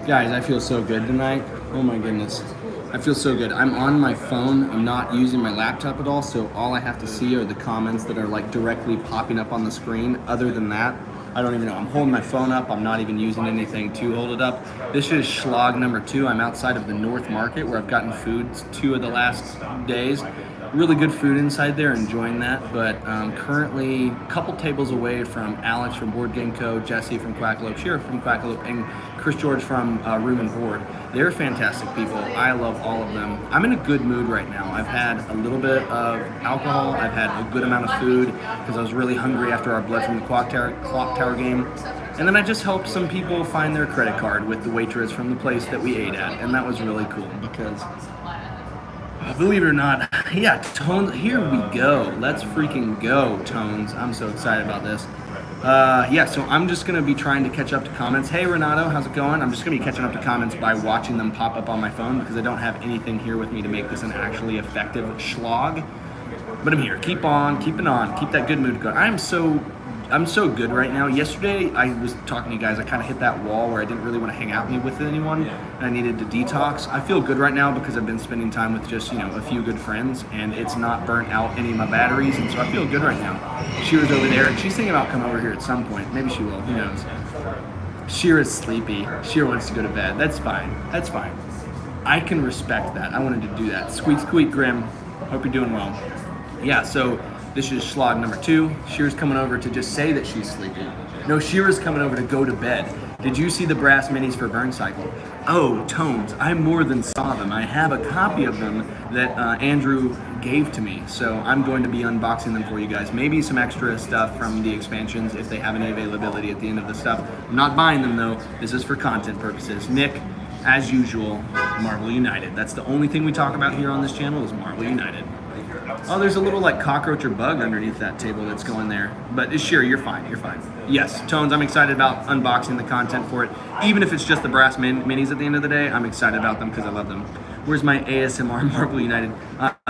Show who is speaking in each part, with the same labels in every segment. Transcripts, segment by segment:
Speaker 1: Guys, I feel so good tonight. Oh my goodness. I feel so good. I'm on my phone. I'm not using my laptop at all, so all I have to see are the comments that are like directly popping up on the screen. Other than that, I don't even know. I'm holding my phone up. I'm not even using anything to hold it up. This is Shlog number 2. I'm outside of the North Market where I've gotten food 2 of the last days. Really good food inside there, enjoying that, but currently a couple tables away from Alex from Board Game Co., Jesse from Quackalope, Shira from Quackalope, and Chris George from Room and Board. They're fantastic people. I love all of them. I'm in a good mood right now. I've had a little bit of alcohol. I've had a good amount of food because I was really hungry after our Blood from the Clock Tower game. And then I just helped some people find their credit card with the waitress from the place that we ate at, and that was really cool because believe it or not, yeah, Tones, here we go. Let's freaking go, Tones. I'm so excited about this. Yeah, so I'm just going to be trying to catch up to comments. Hey, Renato, how's it going? I'm just going to be catching up to comments by watching them pop up on my phone because I don't have anything here with me to make this an actually effective Shlog. But I'm here. Keep on, keeping on. Keep that good mood going. I'm so good right now. Yesterday, I was talking to you guys. I kind of hit that wall where I didn't really want to hang out with anyone, and I needed to detox. I feel good right now because I've been spending time with just, a few good friends, and it's not burnt out any of my batteries, and so I feel good right now. Shira's over there, and she's thinking about coming over here at some point. Maybe she will. Who knows? Shira's sleepy. Shira wants to go to bed. That's fine. That's fine. I can respect that. I wanted to do that. Squeak, squeak, Grim. Hope you're doing well. Yeah, so this is Shlog number 2. Shira's coming over to just say that she's sleepy. No, Shira's coming over to go to bed. Did you see the brass minis for Burn Cycle? Oh, Tones, I more than saw them. I have a copy of them that Andrew gave to me, so I'm going to be unboxing them for you guys. Maybe some extra stuff from the expansions if they have any availability at the end of the stuff. I'm not buying them though. This is for content purposes. Nick, as usual, Marvel United. That's the only thing we talk about here on this channel is Marvel United. Oh, there's a little like cockroach or bug underneath that table that's going there. But sure, you're fine, you're fine. Yes, Tones, I'm excited about unboxing the content for it. Even if it's just the brass minis at the end of the day, I'm excited about them because I love them. Where's my ASMR Marvel United?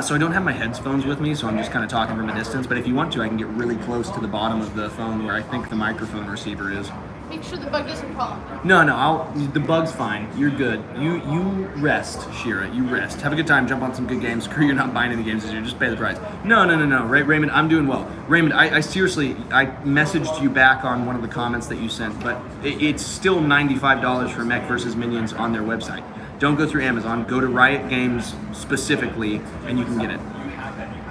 Speaker 1: So I don't have my headphones with me, so I'm just kind of talking from a distance. But if you want to, I can get really close to the bottom of the phone where I think the microphone receiver is.
Speaker 2: Make sure the bug doesn't crawl.
Speaker 1: No, the bug's fine. You're good. You rest, Shira. You rest. Have a good time. Jump on some good games. Screw you're not buying any games this year. Just pay the price. No. Raymond, I'm doing well. Raymond, I seriously, I messaged you back on one of the comments that you sent, but it's still $95 for Mech vs. Minions on their website. Don't go through Amazon. Go to Riot Games specifically, and you can get it.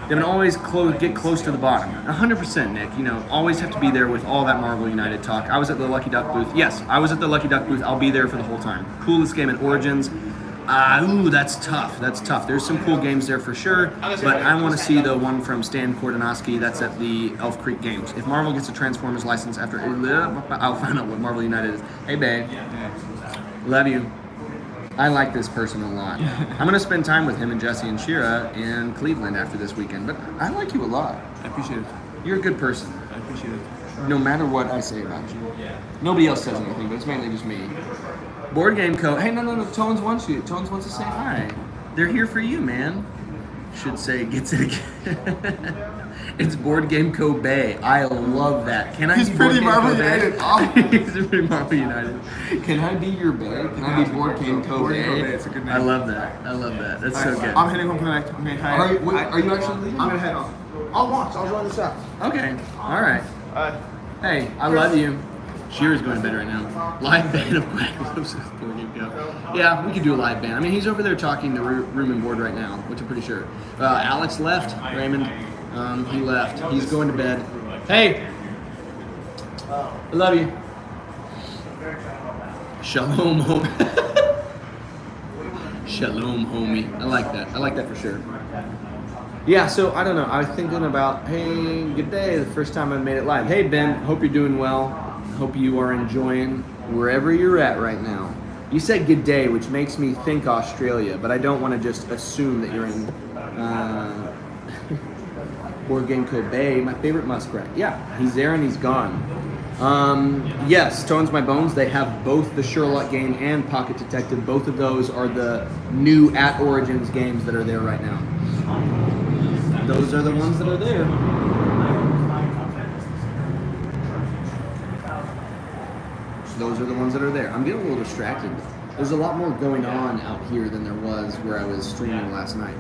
Speaker 1: They can always get close to the bottom. 100%, Nick. Always have to be there with all that Marvel United talk. I was at the Lucky Duck booth. Yes, I was at the Lucky Duck booth. I'll be there for the whole time. Coolest game at Origins. Ooh, that's tough. That's tough. There's some cool games there for sure, but I want to see the one from Stan Kordanowski that's at the Elf Creek Games. If Marvel gets a Transformers license after, I'll find out what Marvel United is. Hey, babe. Love you. I like this person a lot. I'm going to spend time with him and Jesse and Shira in Cleveland after this weekend, but I like you a lot.
Speaker 3: I appreciate it.
Speaker 1: You're a good person.
Speaker 3: I appreciate it.
Speaker 1: No matter what I say about you. Nobody else says anything, but it's mainly just me. Board Game Co. Hey, no. Tones wants you. Tones wants to say hi. They're here for you, man. Should say, gets it again. It's Board Game Co. Bay. I love that. Can I
Speaker 3: He's
Speaker 1: be
Speaker 3: pretty
Speaker 1: Board Game
Speaker 3: Marvel
Speaker 1: Co.
Speaker 3: United.
Speaker 1: Bay? He's pretty Marvel United. Can I be your Bay? Can I be Board Game Co.
Speaker 3: Board Game Co.
Speaker 1: Bay?
Speaker 3: Bay, it's a good name.
Speaker 1: I love that. I love that. That's so good.
Speaker 3: I'm heading home for the night. I'm hi.
Speaker 1: Are you actually leaving?
Speaker 3: I'm gonna head on. I'll watch. I'll join this out.
Speaker 1: Okay. All right. Hey, I love you. Shira's going to bed right now. Live band of Quackalope's Board Game Co. Yeah, we could do a live band. I mean, he's over there talking to Room and Board right now, which I'm pretty sure. Alex left. Raymond, he left. He's going to bed. Hey! I love you. Shalom, homie. Shalom, homie. I like that. I like that for sure. Yeah, so I don't know. I was thinking about, hey, good day. The first time I made it live. Hey, Ben. Hope you're doing well. Hope you are enjoying wherever you're at right now. You said good day, which makes me think Australia, but I don't want to just assume that you're in Board Game Co. Bay. My favorite muskrat. Yeah, he's there and he's gone. Yes, Tones My Bones. They have both the Sherlock game and Pocket Detective. Both of those are the new at Origins games that are there right now. Those are the ones that are there. Those are the ones that are there. I'm getting a little distracted. There's a lot more going on out here than there was where I was streaming last night.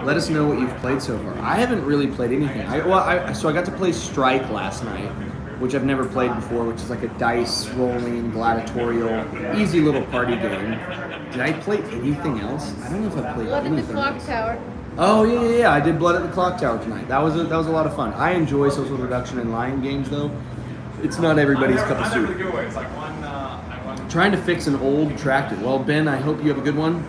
Speaker 1: Let us know what you've played so far. I haven't really played anything. So I got to play Strike last night, which I've never played before, which is like a dice rolling gladiatorial, easy little party game. Did I play anything else? I don't know if I played
Speaker 2: Blood in the
Speaker 1: anything
Speaker 2: clock
Speaker 1: else.
Speaker 2: tower.
Speaker 1: Oh yeah. I did Blood at the Clock Tower tonight. That was a lot of fun. I enjoy social deduction and lying games though. It's not everybody's cup of soup. Trying to fix an old tractor. Well, Ben, I hope you have a good one.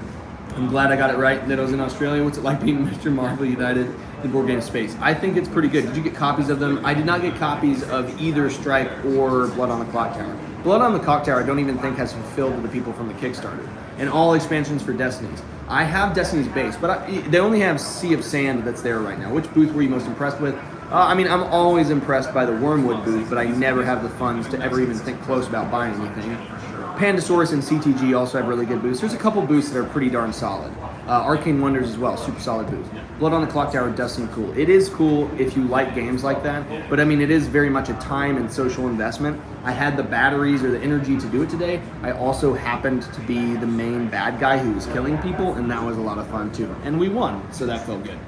Speaker 1: I'm glad I got it right that I was in Australia. What's it like being Mr. Marvel United in Board Game Space? I think it's pretty good. Did you get copies of them? I did not get copies of either Strike or Blood on the Clock Tower. Blood on the Clock Tower I don't even think has fulfilled to the people from the Kickstarter. And all expansions for Destiny's. I have Destiny's base, but they only have Sea of Sand that's there right now. Which booth were you most impressed with? I mean, I'm always impressed by the Wormwood booth, but I never have the funds to ever even think close about buying anything. Pandasaurus and CTG also have really good booths. There's a couple booths that are pretty darn solid. Arcane Wonders as well, super solid booth. Blood on the Clock Tower does seem cool. It is cool if you like games like that, but I mean, it is very much a time and social investment. I had the batteries or the energy to do it today. I also happened to be the main bad guy who was killing people, and that was a lot of fun too. And we won, so that felt good.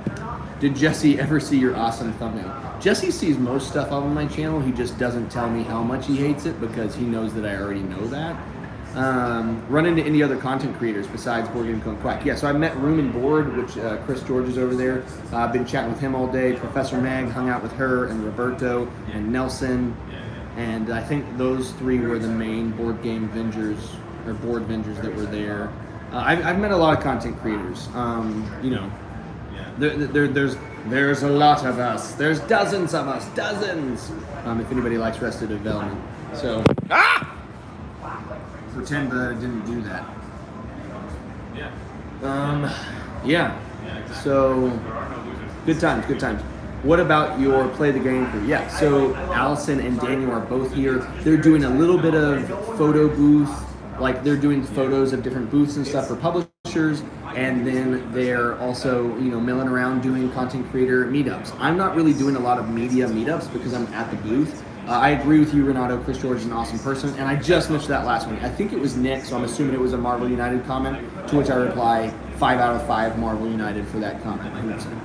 Speaker 1: Did Jesse ever see your awesome thumbnail? Jesse sees most stuff on my channel. He just doesn't tell me how much he hates it because he knows that I already know that. Run into any other content creators besides Board Game Code Quack? Yeah, so I met Room and Board, which Chris George is over there. I've been chatting with him all day. Professor Meg hung out with her and Roberto and Nelson. And I think those three were the main board game vengers or board vengers that were there. I've met a lot of content creators. You know, there's a lot of us. There's dozens of us, dozens. If anybody likes Arrested Development, so pretend that I didn't do that. Yeah. So good times, good times. What about your Play the Game crew? Yeah, so Allison and Daniel are both here. They're doing a little bit of photo booth, like they're doing photos of different booths and stuff for publishers, and then they're also, you know, milling around doing content creator meetups. I'm not really doing a lot of media meetups because I'm at the booth. I agree with you, Renato. Chris George is an awesome person, and I just missed that last one. I think it was Nick, so I'm assuming it was a Marvel United comment, to which I reply 5 out of 5 Marvel United for that comment. 100%.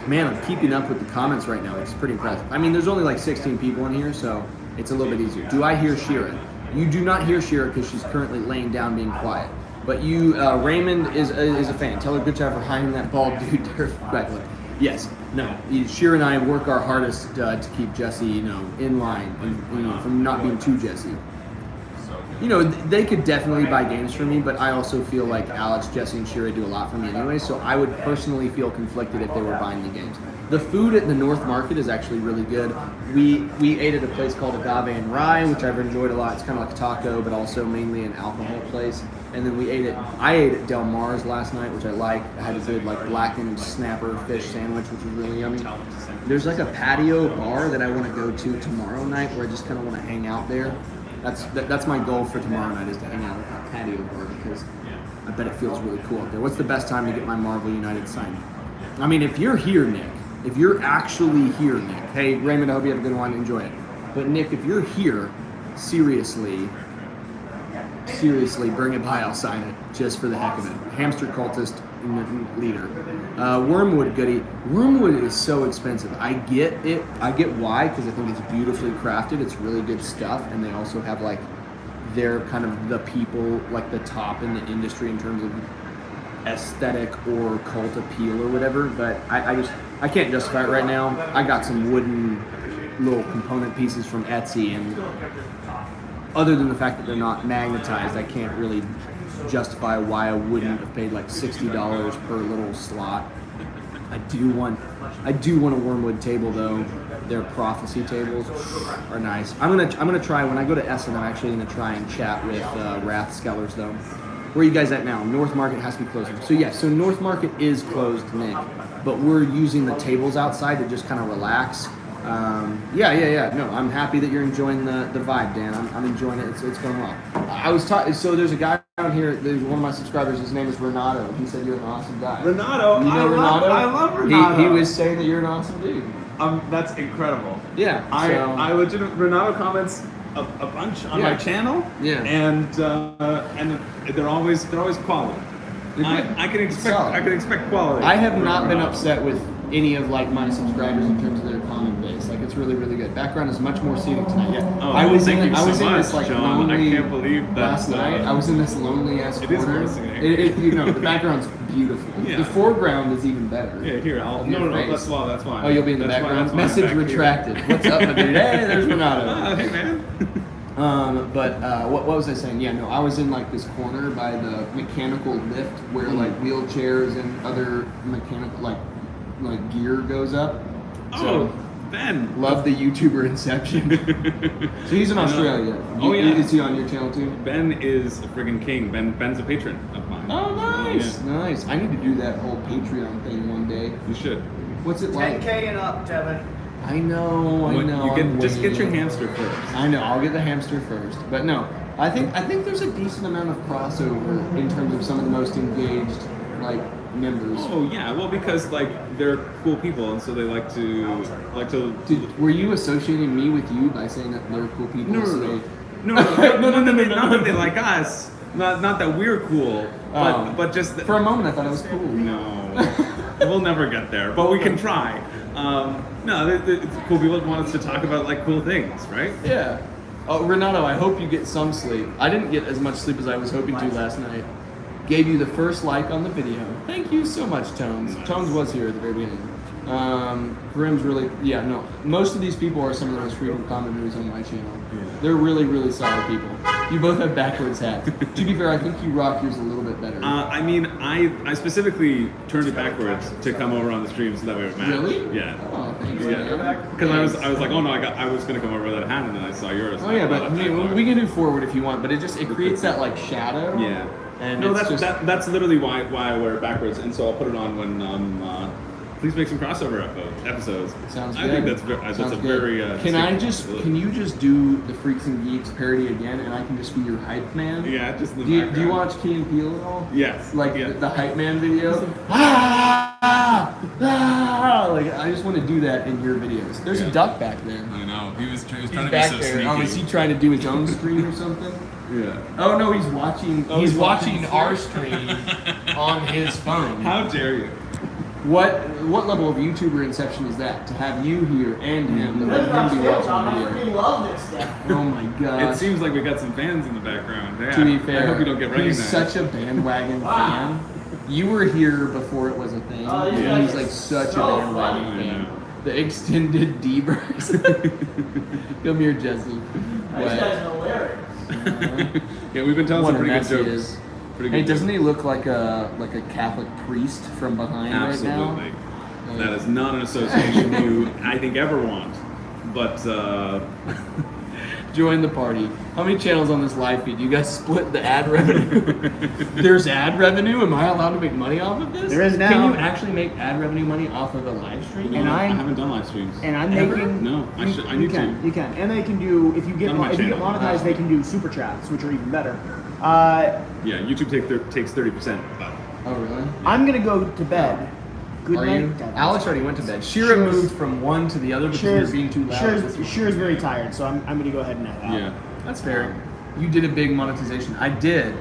Speaker 1: Man, I'm keeping up with the comments right now. It's pretty impressive. I mean, there's only like 16 people in here, so it's a little bit easier. Do I hear Shira? You do not hear Shira because she's currently laying down being quiet. But you, Raymond is a fan. Tell her good job for hiding that bald dude correctly. Yes, no. Shira and I work our hardest to keep Jesse, you know, in line and, you know, from not being too Jesse. You know, they could definitely buy games for me, but I also feel like Alex, Jesse, and Shira do a lot for me anyway, so I would personally feel conflicted if they were buying the games. The food at the North Market is actually really good. We ate at a place called Agave and Rye, which I've enjoyed a lot. It's kind of like a taco, but also mainly an alcohol place. And then I ate at Del Mar's last night, which I like. I had a good like blackened snapper fish sandwich, which was really yummy. There's like a patio bar that I want to go to tomorrow night where I just kind of want to hang out there. That's my goal for tomorrow night, is to hang out at that patio bar because I bet it feels really cool out there. What's the best time to get my Marvel United signed? I mean, if you're here, Nick, if you're actually here, Nick, hey, Raymond, I hope you have a good one, enjoy it. But Nick, if you're here, seriously, bring it by, I'll sign it, just for the heck of it. Hamster cultist leader. Wormwood goodie. Wormwood is so expensive. I get it. I get why, because I think it's beautifully crafted. It's really good stuff, and they also have like, they're kind of the people, like the top in the industry in terms of aesthetic or cult appeal or whatever. But I can't justify it right now. I got some wooden little component pieces from Etsy, and other than the fact that they're not magnetized, I can't really justify why I wouldn't have paid like $60 per little slot. I do want a Wormwood table though. Their prophecy tables are nice. I'm gonna try when I go to Essen. I'm actually gonna try and chat with Rathskellers though. Where are you guys at now? North Market has to be closed. So yeah, so North Market is closed, Nick, but we're using the tables outside to just kind of relax. Yeah. No, I'm happy that you're enjoying the vibe, Dan. I'm enjoying it. It's going well. I was talking. So there's a guy down here. There's one of my subscribers. His name is Renato. He said you're an awesome guy.
Speaker 3: Renato,
Speaker 1: you know Renato?
Speaker 3: I love Renato.
Speaker 1: He was saying that you're an awesome dude.
Speaker 3: That's incredible.
Speaker 1: Yeah.
Speaker 3: I legitimately, Renato comments
Speaker 4: a bunch on
Speaker 1: Yeah.
Speaker 4: my channel.
Speaker 1: Yeah.
Speaker 4: And they're always quality. I can expect quality.
Speaker 1: I have not been upset with any of like my subscribers in terms of their comment base. Like it's really, really good. Background is much more scenic tonight. Yeah.
Speaker 4: Oh,
Speaker 1: I was
Speaker 4: thank
Speaker 1: in
Speaker 4: you
Speaker 1: I was
Speaker 4: so
Speaker 1: in this
Speaker 4: much,
Speaker 1: like
Speaker 4: John. I
Speaker 1: lonely
Speaker 4: can't believe
Speaker 1: last
Speaker 4: that's,
Speaker 1: night. I was in this lonely ass
Speaker 4: It is
Speaker 1: corner.
Speaker 4: more scenic.
Speaker 1: You know, the background's beautiful.
Speaker 4: Yeah.
Speaker 1: The foreground is even better.
Speaker 4: Yeah, here.
Speaker 1: Of your face.
Speaker 4: That's fine.
Speaker 1: Oh, you'll be in the
Speaker 4: That's
Speaker 1: background.
Speaker 4: fine, that's fine,
Speaker 1: Message
Speaker 4: I'm back here.
Speaker 1: retracted. What's up, my dude? Hey, there's Renato.
Speaker 4: Oh, hey man.
Speaker 1: What was I saying? Yeah, no, I was in like this corner by the mechanical lift where like wheelchairs and other mechanical like gear goes up. So,
Speaker 4: Oh, Ben.
Speaker 1: love the YouTuber Inception. So he's in Australia.
Speaker 4: Oh, yeah.
Speaker 1: Is he on your channel too?
Speaker 4: Ben is a friggin' king. Ben's a patron of mine.
Speaker 1: Oh, nice,
Speaker 4: Yeah.
Speaker 1: nice. I need to do that whole Patreon thing one day.
Speaker 4: You should.
Speaker 1: What's it like?
Speaker 3: 10K and up, Devin.
Speaker 1: I know.
Speaker 4: Just get your
Speaker 1: waiting.
Speaker 4: hamster first.
Speaker 1: I know. I'll get the hamster first, but no. I think there's a decent amount of crossover in terms of some of the most engaged like members.
Speaker 4: Oh yeah, well because like they're cool people and so they like to
Speaker 1: Were you associating me with you by saying that they're cool people?
Speaker 4: No,
Speaker 1: so
Speaker 4: no,
Speaker 1: they-
Speaker 4: not that they like us, not that we're cool, but just
Speaker 1: For a moment, I thought it was cool.
Speaker 4: no, we'll never get there, but we can try. No, it's cool people want us to talk about like cool things, right?
Speaker 1: Yeah. Oh, Renato, I hope you get some sleep. I didn't get as much sleep as I was hoping to last night. Gave you the first like on the video. Thank you so much, Tones.
Speaker 4: Nice.
Speaker 1: Tones was here at the very beginning. Grim's really, yeah, no. Most of these people are some of the most frequent commenters on my channel.
Speaker 4: Yeah.
Speaker 1: They're really, really solid people. You both have backwards hats. To be fair, I think you rock yours a little bit better.
Speaker 4: I mean, I specifically turned it backwards to come over on the stream so that way it matched.
Speaker 1: Really?
Speaker 4: Yeah.
Speaker 1: Oh, thanks.
Speaker 4: Yeah,
Speaker 1: man.
Speaker 4: because I was like, oh no, I was gonna come over with that hand, and then I saw yours.
Speaker 1: Oh yeah, but I mean, we can do forward if you want, but it creates that like shadow.
Speaker 4: Yeah.
Speaker 1: And
Speaker 4: No,
Speaker 1: it's
Speaker 4: that's literally why I wear it backwards, and so I'll put it on when please make some crossover episodes.
Speaker 1: Sounds
Speaker 4: I
Speaker 1: good.
Speaker 4: think that's
Speaker 1: Sounds
Speaker 4: a
Speaker 1: good.
Speaker 4: very.
Speaker 1: Can you just do the Freaks and Geeks parody again, and I can just be your hype man?
Speaker 4: Yeah, just in the
Speaker 1: Do you
Speaker 4: background.
Speaker 1: watch Key and Peele at all?
Speaker 4: Yes.
Speaker 1: Like
Speaker 4: yeah.
Speaker 1: the hype man video. Like I just want to do that in your videos. There's a duck back there.
Speaker 5: I know. He was trying
Speaker 1: He's
Speaker 5: to be
Speaker 1: back
Speaker 5: so
Speaker 1: there.
Speaker 5: sneaky.
Speaker 1: Oh, is he trying to do his own stream or something?
Speaker 4: Yeah.
Speaker 1: Oh no, he's watching.
Speaker 4: Oh,
Speaker 1: he's
Speaker 4: he's
Speaker 1: watching
Speaker 4: watching
Speaker 1: our stream on his phone.
Speaker 4: How dare you?
Speaker 1: What level of YouTuber inception is that? To have you here and him, to let him be watching the video.
Speaker 3: love this stuff.
Speaker 1: Oh my god.
Speaker 4: It seems like we got some fans in the background. Yeah.
Speaker 1: To be fair,
Speaker 4: I hope you don't get recognized.
Speaker 1: he's such a bandwagon fan. You were here before it was a thing.
Speaker 3: Oh, you
Speaker 1: and
Speaker 3: guys
Speaker 1: he's like
Speaker 3: are
Speaker 1: such
Speaker 3: so
Speaker 1: a bandwagon
Speaker 4: funny.
Speaker 1: fan.
Speaker 4: I know.
Speaker 1: The extended D-verse. Come here, Jesse. What?
Speaker 3: hilarious.
Speaker 4: Yeah, we've been telling
Speaker 1: What
Speaker 4: some
Speaker 1: a
Speaker 4: pretty
Speaker 1: mess
Speaker 4: good
Speaker 1: he
Speaker 4: jokes.
Speaker 1: is.
Speaker 4: Pretty
Speaker 1: Hey,
Speaker 4: good
Speaker 1: doesn't
Speaker 4: jokes.
Speaker 1: he look like a Catholic priest from behind
Speaker 4: Absolutely.
Speaker 1: right now?
Speaker 4: That is not an association you, I think, ever want. But
Speaker 1: Join the party. How many channels on this live feed? You guys split the ad revenue? There's ad revenue? Am I allowed to make money off of this?
Speaker 6: There is now.
Speaker 1: Can you actually make ad revenue money off of a live stream?
Speaker 6: And
Speaker 4: I
Speaker 6: I'm-
Speaker 4: haven't done live streams.
Speaker 6: And I'm
Speaker 1: Ever?
Speaker 6: making.
Speaker 4: No, I
Speaker 6: you
Speaker 4: need
Speaker 6: can,
Speaker 4: to.
Speaker 6: You can, and they can do if you get
Speaker 4: On my
Speaker 6: if you get
Speaker 4: channel.
Speaker 6: monetized, they can do super chats, which are even better.
Speaker 4: Yeah, YouTube takes 30%. But
Speaker 1: Oh, really?
Speaker 6: I'm gonna go to bed. Good
Speaker 1: Are
Speaker 6: night.
Speaker 1: you?
Speaker 6: Devin.
Speaker 1: Alex already went to bed. Shira
Speaker 6: Shira's-
Speaker 1: moved from one to the other because we were being too loud.
Speaker 6: Shira's very tired, so I'm gonna go ahead and head out.
Speaker 4: yeah.
Speaker 1: That's fair. You did a big monetization. I did.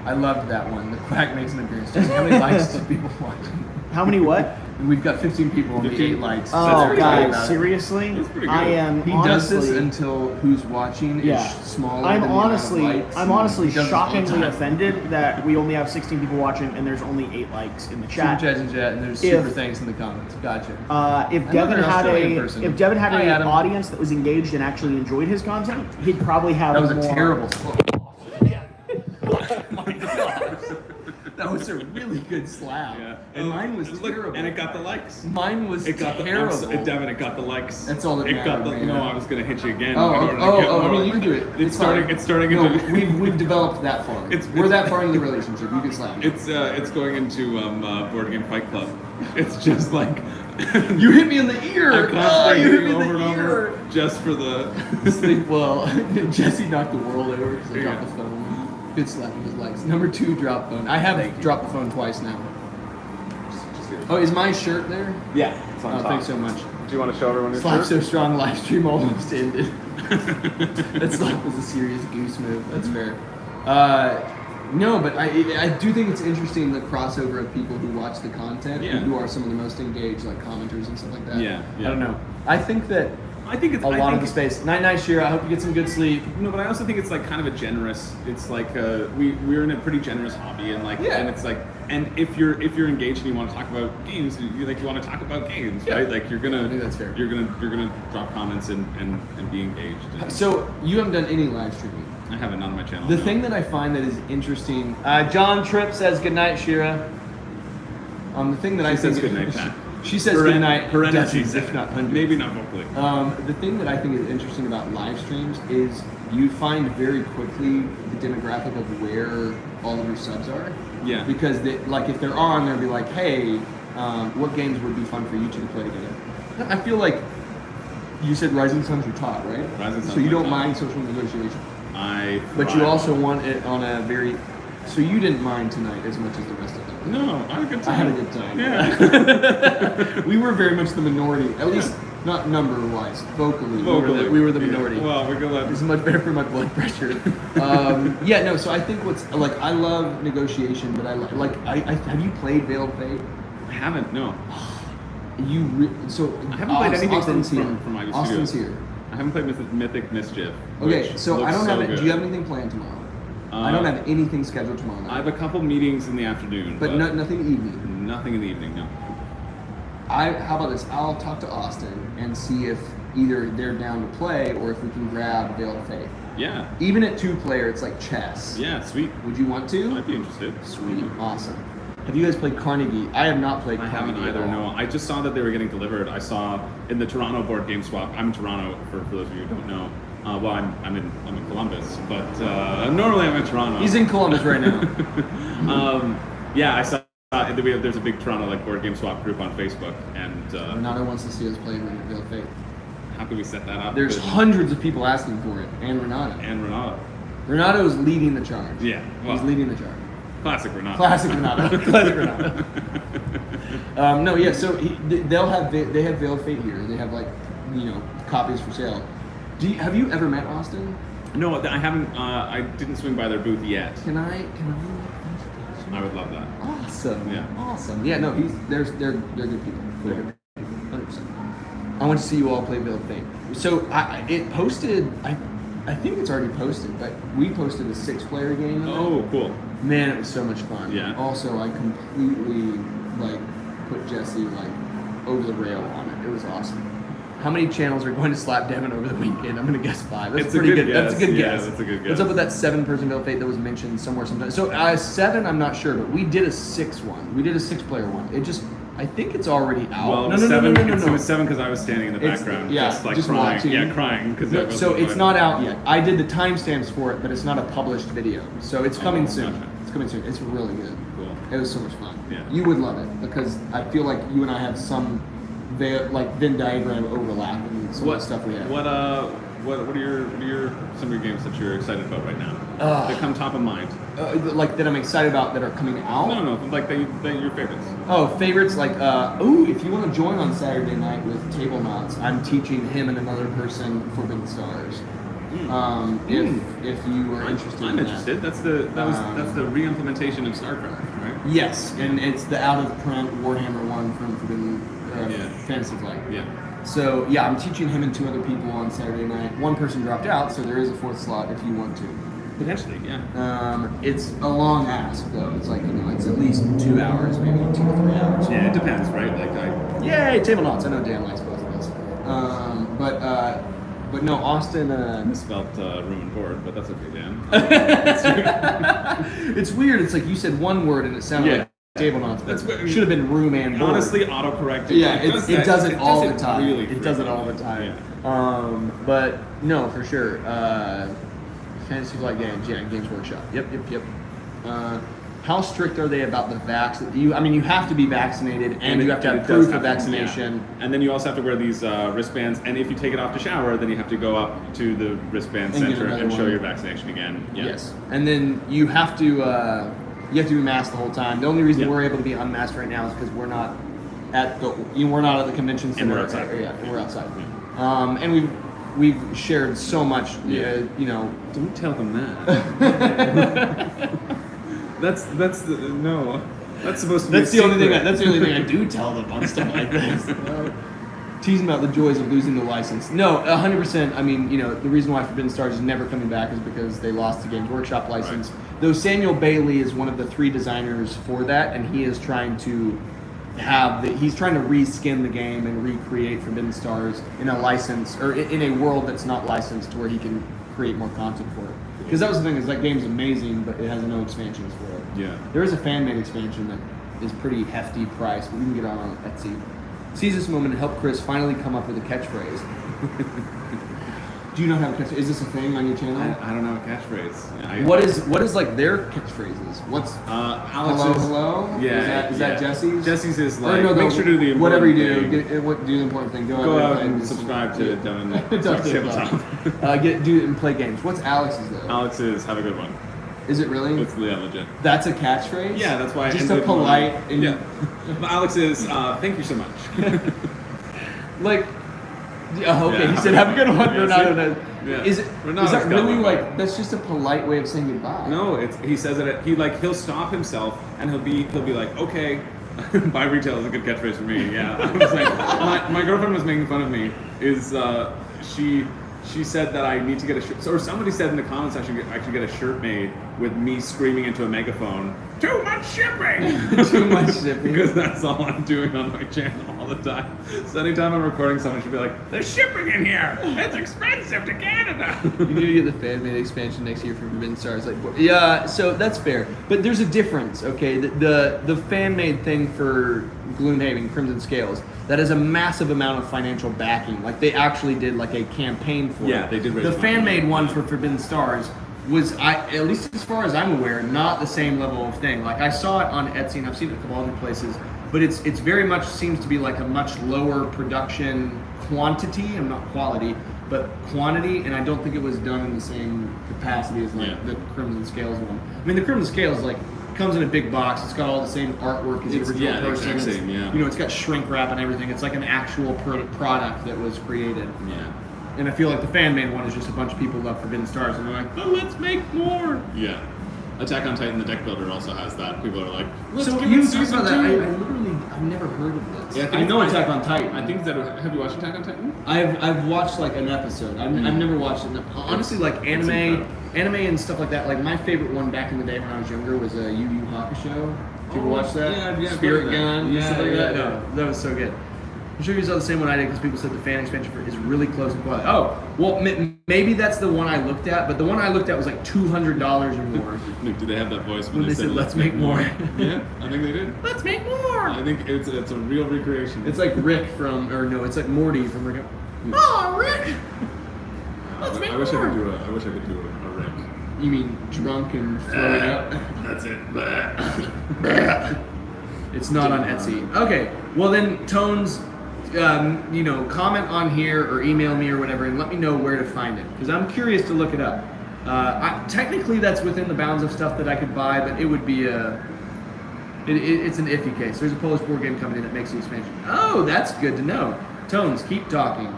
Speaker 1: I loved that one. The Quack makes an appearance. Just how many likes did people watching?
Speaker 6: How many what?
Speaker 1: And we've got 15 people and
Speaker 4: 15?
Speaker 1: 8 likes.
Speaker 6: Oh,
Speaker 1: pretty good
Speaker 6: guys,
Speaker 1: about it.
Speaker 6: seriously?
Speaker 4: That's pretty good.
Speaker 6: I am
Speaker 1: He
Speaker 6: honestly.
Speaker 1: does this until who's watching
Speaker 6: Yeah.
Speaker 1: is smaller
Speaker 6: I'm
Speaker 1: than
Speaker 6: honestly,
Speaker 1: the amount of likes.
Speaker 6: I'm honestly
Speaker 1: He does this all the
Speaker 6: shockingly
Speaker 1: time.
Speaker 6: offended that we only have 16 people watching and there's only 8 likes in the
Speaker 1: Super
Speaker 6: chat.
Speaker 1: chat and chat, and there's
Speaker 6: If-
Speaker 1: super thanks in the comments. Gotcha.
Speaker 6: If
Speaker 1: Another
Speaker 6: Devin had
Speaker 1: Australian
Speaker 6: a
Speaker 1: person.
Speaker 6: if Devin had
Speaker 1: Hi,
Speaker 6: an
Speaker 1: Adam.
Speaker 6: audience that was engaged and actually enjoyed his content, he'd probably have
Speaker 1: That was a
Speaker 6: more.
Speaker 1: terrible. Oh my gosh. That was a really good slap.
Speaker 4: Yeah.
Speaker 1: And mine was
Speaker 4: Look,
Speaker 1: terrible.
Speaker 4: and it got the likes.
Speaker 1: Mine was
Speaker 4: It got
Speaker 1: terrible.
Speaker 4: Devin, it got the likes.
Speaker 1: That's all that
Speaker 4: it got the.
Speaker 1: mattered,
Speaker 4: No,
Speaker 1: man.
Speaker 4: I was gonna hit you again.
Speaker 1: Oh,
Speaker 4: in
Speaker 1: oh,
Speaker 4: order to
Speaker 1: oh,
Speaker 4: get
Speaker 1: oh, I
Speaker 4: more.
Speaker 1: mean, you can do it.
Speaker 4: It's starting.
Speaker 1: fine.
Speaker 4: It's starting
Speaker 1: No,
Speaker 4: into.
Speaker 1: we've developed that far. We're that far into the relationship. You can slap me.
Speaker 4: It's going into Board Game Fight Club. It's just like
Speaker 1: You hit me in the ear.
Speaker 4: I'm
Speaker 1: Oh,
Speaker 4: constantly
Speaker 1: you hit
Speaker 4: hitting
Speaker 1: me in
Speaker 4: over
Speaker 1: the
Speaker 4: and
Speaker 1: ear.
Speaker 4: over just for the.
Speaker 1: Sleep well. Jesse knocked the world over because I
Speaker 4: Yeah.
Speaker 1: dropped the phone. Good slap with his legs. Number 2, drop phone. I have dropped the phone twice now. Oh, is my shirt there?
Speaker 4: Yeah. It's on
Speaker 1: Oh,
Speaker 4: top.
Speaker 1: thanks so much.
Speaker 4: Do you want to show everyone your
Speaker 1: Slap
Speaker 4: shirt?
Speaker 1: so strong, live stream almost ended. That's like was a serious goose move. That's fair. No, but I do think it's interesting the crossover of people who watch the content
Speaker 4: Yeah.
Speaker 1: and who are some of the most engaged, like commenters and stuff like that.
Speaker 4: Yeah, yeah.
Speaker 1: I don't know. I think that
Speaker 4: I think it's
Speaker 1: a lot of the space. Night, Shira. I hope you get some good sleep.
Speaker 4: No, but I also think it's like kind of a generous. It's like we're in a pretty generous hobby, and like,
Speaker 1: Yeah.
Speaker 4: and it's like, and if you're engaged and you want to talk about games, you want to talk about games,
Speaker 1: Yeah.
Speaker 4: right? Like you're gonna,
Speaker 1: I think that's fair.
Speaker 4: You're gonna drop comments and be engaged. And
Speaker 1: So you haven't done any live streaming.
Speaker 4: I have it on my channel.
Speaker 1: The
Speaker 4: no.
Speaker 1: thing that I find that is interesting. John Tripp says good night, Shira. The thing that I
Speaker 4: She
Speaker 1: think
Speaker 4: says good night, Pat.
Speaker 1: She says good night.
Speaker 4: Her energy
Speaker 1: dozens,
Speaker 4: said
Speaker 1: if
Speaker 4: it.
Speaker 1: not hundreds.
Speaker 4: Maybe not vocally.
Speaker 1: The thing that I think is interesting about live streams is you find very quickly the demographic of where all of your subs are.
Speaker 4: Yeah.
Speaker 1: Because like if they're on, they'll be like, hey, what games would be fun for you two to play together? I feel like you said Rising Suns were top, right?
Speaker 4: Rising Sun's
Speaker 1: So you
Speaker 4: my
Speaker 1: don't
Speaker 4: top.
Speaker 1: mind social negotiation, but you
Speaker 4: thrive
Speaker 1: also
Speaker 4: on it.
Speaker 1: want it on a very. So you didn't mind tonight as much as the rest of them.
Speaker 4: No, I had a good time.
Speaker 1: I had a good time.
Speaker 4: Yeah.
Speaker 1: We were very much the minority, at least not number-wise, vocally.
Speaker 4: Vocally.
Speaker 1: We were the
Speaker 4: Yeah.
Speaker 1: minority.
Speaker 4: Well, we're gonna.
Speaker 1: It's much better for my blood pressure. Yeah, no. So I think what's like I love negotiation, but I have you played Veiled Fate?
Speaker 4: I haven't. No.
Speaker 1: So
Speaker 4: I haven't played anything
Speaker 1: Austin's here.
Speaker 4: from Ivy
Speaker 1: Austin's
Speaker 4: Studios.
Speaker 1: here.
Speaker 4: I haven't played Mythic Mischief.
Speaker 1: Okay,
Speaker 4: which
Speaker 1: so I
Speaker 4: looks
Speaker 1: don't have
Speaker 4: so
Speaker 1: it. Do
Speaker 4: good.
Speaker 1: you have anything planned tomorrow? I don't have anything scheduled tomorrow night.
Speaker 4: I have a couple meetings in the afternoon,
Speaker 1: but nothing evening.
Speaker 4: nothing in the evening. No.
Speaker 1: How about this? I'll talk to Austin and see if either they're down to play or if we can grab Veiled Fate.
Speaker 4: Yeah.
Speaker 1: Even at 2-player, it's like chess.
Speaker 4: Yeah. Sweet.
Speaker 1: Would you want to?
Speaker 4: I'd be interested.
Speaker 1: Sweet. Awesome. Have you guys played Carnegie? I have not played
Speaker 4: I
Speaker 1: Carnegie
Speaker 4: haven't either.
Speaker 1: at all.
Speaker 4: No. I just saw that they were getting delivered. I saw in the Toronto board game swap. I'm in Toronto for those of you who don't know. Well, I'm in Columbus, but normally I'm in Toronto.
Speaker 1: He's in Columbus right now.
Speaker 4: Yeah, I saw. There's a big Toronto board game swap group on Facebook, and
Speaker 1: Renato wants to see us play Veiled Fate.
Speaker 4: how can we set that up?
Speaker 1: There's hundreds of people asking for it, and Renato.
Speaker 4: and Renato.
Speaker 1: Renato is leading the charge.
Speaker 4: Yeah, well.
Speaker 1: He's leading the charge.
Speaker 4: Classic Renato.
Speaker 1: Classic Renato. Classic Renato. No, yeah. So they have Veiled Fate here. They have copies for sale. Have you ever met Austin?
Speaker 4: No, I haven't. I didn't swing by their booth yet.
Speaker 1: Can I?
Speaker 4: I would love that.
Speaker 1: Awesome.
Speaker 4: Yeah.
Speaker 1: Awesome. Yeah. No, they're good people. They're good people. 100%. I want to see you all play Veiled Fate. So it posted. I think it's already posted, but we posted a 6-player game.
Speaker 4: Oh, cool.
Speaker 1: Man, it was so much fun.
Speaker 4: Yeah.
Speaker 1: Also, I completely put Jesse over the rail on it. It was awesome. How many channels are going to slap Devin over the weekend? I'm gonna guess 5. That's
Speaker 4: It's a
Speaker 1: pretty
Speaker 4: good
Speaker 1: good. That's a
Speaker 4: guess.
Speaker 1: good
Speaker 4: Yeah,
Speaker 1: guess.
Speaker 4: that's a good
Speaker 1: What's up
Speaker 4: guess.
Speaker 1: with that 7-person Veiled Fate that was mentioned somewhere sometime? So 7, I'm not sure, but we did a 6 one. We did a 6-player one. I think it's already out.
Speaker 4: Well, it
Speaker 1: no,
Speaker 4: was
Speaker 1: no,
Speaker 4: seven.
Speaker 1: no, no, no, no.
Speaker 4: It was 7 because I was standing in the
Speaker 1: It's-
Speaker 4: background,
Speaker 1: yeah,
Speaker 4: just
Speaker 1: just
Speaker 4: crying.
Speaker 1: watching.
Speaker 4: Yeah, crying because
Speaker 1: No, so it's not out yet. I did the timestamps for it, but it's not a published video. So it's coming soon.
Speaker 4: gotcha.
Speaker 1: It's coming soon. It's really good.
Speaker 4: Cool.
Speaker 1: It was so much fun.
Speaker 4: Yeah.
Speaker 1: You would love it because I feel like you and I have some Venn diagram overlap in some of the stuff we have.
Speaker 4: What are your some of your games that you're excited about right now? That come top of mind?
Speaker 1: That I'm excited about that are coming out?
Speaker 4: No, that your favorites.
Speaker 1: Oh, favorites if you want to join on Saturday night with Table Knots, I'm teaching him and another person Forbidden Stars. If you are interested
Speaker 4: I'm
Speaker 1: in
Speaker 4: interested.
Speaker 1: that.
Speaker 4: That's the re-implementation of StarCraft, right?
Speaker 1: Yes, and it's the out-of-print Warhammer one from Forbidden Fantasy Flight.
Speaker 4: Yeah.
Speaker 1: So, yeah, I'm teaching him and 2 other people on Saturday night. One person dropped out, so there is a 4th slot if you want to.
Speaker 4: Potentially, yeah.
Speaker 1: It's a long ask, though. It's it's at least 2 hours, maybe 2 to 3 hours.
Speaker 4: Yeah, it depends, right?
Speaker 1: Yay, Table Knots. I know Dan likes both of us. But no, Austin.
Speaker 4: Misspelled ruined board, but that's okay, Dan.
Speaker 1: It's weird. It's like you said one word and it sounded
Speaker 4: Yeah.
Speaker 1: like Table Knots.
Speaker 4: That's what-
Speaker 1: should have been room and board.
Speaker 4: Honestly, autocorrect.
Speaker 1: Yeah, it does it all the time.
Speaker 4: Really
Speaker 1: It does it all the time. But no, for sure. Fantasy Flight Games, yeah, Games Workshop. Yep. How strict are they about the vax? You have to be vaccinated and you have to have proof of vaccination.
Speaker 4: Yeah. And then you also have to wear these wristbands. And if you take it off to shower, then you have to go up to the wristband
Speaker 1: And get
Speaker 4: center
Speaker 1: another
Speaker 4: and show
Speaker 1: one.
Speaker 4: your vaccination again. Yeah.
Speaker 1: Yes, and then you have to be masked the whole time. The only reason
Speaker 4: Yeah.
Speaker 1: we're able to be unmasked right now is because we're not at the convention center.
Speaker 4: And we're outside.
Speaker 1: Yeah, and we're outside. And we've shared so much. You know,
Speaker 4: Don't tell them that. That's the no. That's supposed to be.
Speaker 1: that's the only thing. That's the only thing I do tell them on stuff like this. Teasing about the joys of losing the license. No, 100%. I mean, you know, the reason why Forbidden Stars is never coming back is because they lost the Games Workshop license.
Speaker 4: Right.
Speaker 1: Though Samuel Bailey is one of the 3 designers for that, and he is trying to he's trying to reskin the game and recreate Forbidden Stars in a license or in a world that's not licensed, to where he can create more content for it. Because that was the thing, is that game's amazing, but it has no expansions for it.
Speaker 4: Yeah.
Speaker 1: There is a fan-made expansion that is pretty hefty price, but we can get on Etsy. Seize this moment and help Chris finally come up with a catchphrase. Do you not have a catchphrase? Is this a thing on your channel?
Speaker 4: I don't know a catchphrase.
Speaker 1: What is like their catchphrases? What's
Speaker 4: Alex's,
Speaker 1: hello?
Speaker 4: Yeah.
Speaker 1: Is that Jesse's?
Speaker 4: Jesse's is
Speaker 1: Or
Speaker 4: like,
Speaker 1: no,
Speaker 4: make sure to do the important
Speaker 1: whatever you
Speaker 4: thing.
Speaker 1: do, do the important thing.
Speaker 4: Go out and subscribe to Devin Tabletop.
Speaker 1: Do it and play games. What's Alex's though?
Speaker 4: Alex's, have a good one.
Speaker 1: Is it really?
Speaker 4: It's legit.
Speaker 1: That's a catchphrase?
Speaker 4: Yeah, that's why I
Speaker 1: just
Speaker 4: ended
Speaker 1: a polite.
Speaker 4: on- Yeah. But Alex's, thank you so much.
Speaker 1: Like, okay,
Speaker 4: Yeah.
Speaker 1: he said, "Have a good one."
Speaker 4: Yeah,
Speaker 1: No.
Speaker 4: Yeah.
Speaker 1: Is it?
Speaker 4: We're not
Speaker 1: Is that
Speaker 4: as
Speaker 1: really
Speaker 4: common.
Speaker 1: like? That's just a polite way of saying goodbye.
Speaker 4: No, he says it. He'll stop himself and he'll be like, okay, buy retail is a good catchphrase for me. Yeah, I was like, my girlfriend was making fun of me. She said that I need to get a shirt, or somebody said in the comments I should get a shirt made with me screaming into a megaphone, "Too much shipping!"
Speaker 1: Too much shipping.
Speaker 4: Because that's all I'm doing on my channel all the time. So anytime I'm recording, someone should be like, "There's shipping in here. It's expensive to Canada."
Speaker 1: You need to get the fan-made expansion next year for Forbidden Stars. Like, yeah, so that's fair, but there's a difference. Okay, the fan-made thing for Gloomhaven, Crimson Scales, that has a massive amount of financial backing. Like, they actually did like a campaign for
Speaker 4: Yeah,
Speaker 1: it.
Speaker 4: they did raise
Speaker 1: The
Speaker 4: money.
Speaker 1: fan-made one for Forbidden Stars was, at least as far as I'm aware, not the same level of thing. Like, I saw it on Etsy and I've seen it a couple other places, but it's very much seems to be like a much lower production quantity, and not quality, but quantity, and I don't think it was done in the same capacity as like the Crimson Scales one. I mean, the Crimson Scales like comes in a big box. It's got all the same artwork as the
Speaker 4: It's-
Speaker 1: original
Speaker 4: yeah, the
Speaker 1: person.
Speaker 4: exact
Speaker 1: It's-
Speaker 4: same, yeah.
Speaker 1: You know, it's got shrink wrap and everything. It's like an actual product that was created.
Speaker 4: Yeah.
Speaker 1: And I feel like the fan-made one is just a bunch of people love Forbidden Stars, and they're like, oh, let's make more.
Speaker 4: Yeah. Attack on Titan, the deck builder, also has that. People are like, let's
Speaker 1: So
Speaker 4: give
Speaker 1: you
Speaker 4: it
Speaker 1: talked
Speaker 4: season
Speaker 1: about
Speaker 4: 2.
Speaker 1: that. I've never heard of this.
Speaker 4: Yeah,
Speaker 1: I know Attack on Titan.
Speaker 4: I think that. Have you watched Attack on Titan?
Speaker 1: I've watched like an episode. I've never watched it. Honestly, like anime and stuff like that. Like my favorite one back in the day when I was younger was Yu Yu Hakusho. Did you ever watch that?
Speaker 4: Yeah,
Speaker 1: Spirit
Speaker 4: that.
Speaker 1: Gun.
Speaker 4: Yeah,
Speaker 1: stuff like that.
Speaker 4: yeah.
Speaker 1: No, that was so good. I'm sure you saw the same one I did because people said the fan expansion for is really close and quality. Oh, well, maybe that's the one I looked at, but the one I looked at was like $200 or more.
Speaker 4: Do they have that voice
Speaker 1: When they said, "Let's make more."
Speaker 4: Yeah, I think they did.
Speaker 1: Let's make more.
Speaker 4: I think it's a real recreation.
Speaker 1: It's like Rick from, or no, it's like Morty from Rick. Oh, Rick! Let's make
Speaker 4: I wish
Speaker 1: more.
Speaker 4: I could do a Rick.
Speaker 1: You mean drunk and throwing up?
Speaker 4: That's it.
Speaker 1: It's not on Etsy. Okay, well then, Tones, comment on here or email me or whatever and let me know where to find it, because I'm curious to look it up. Technically, that's within the bounds of stuff that I could buy, but it would be it's an iffy case. There's a Polish board game company that makes the expansion. Oh, that's good to know. Tones, keep talking.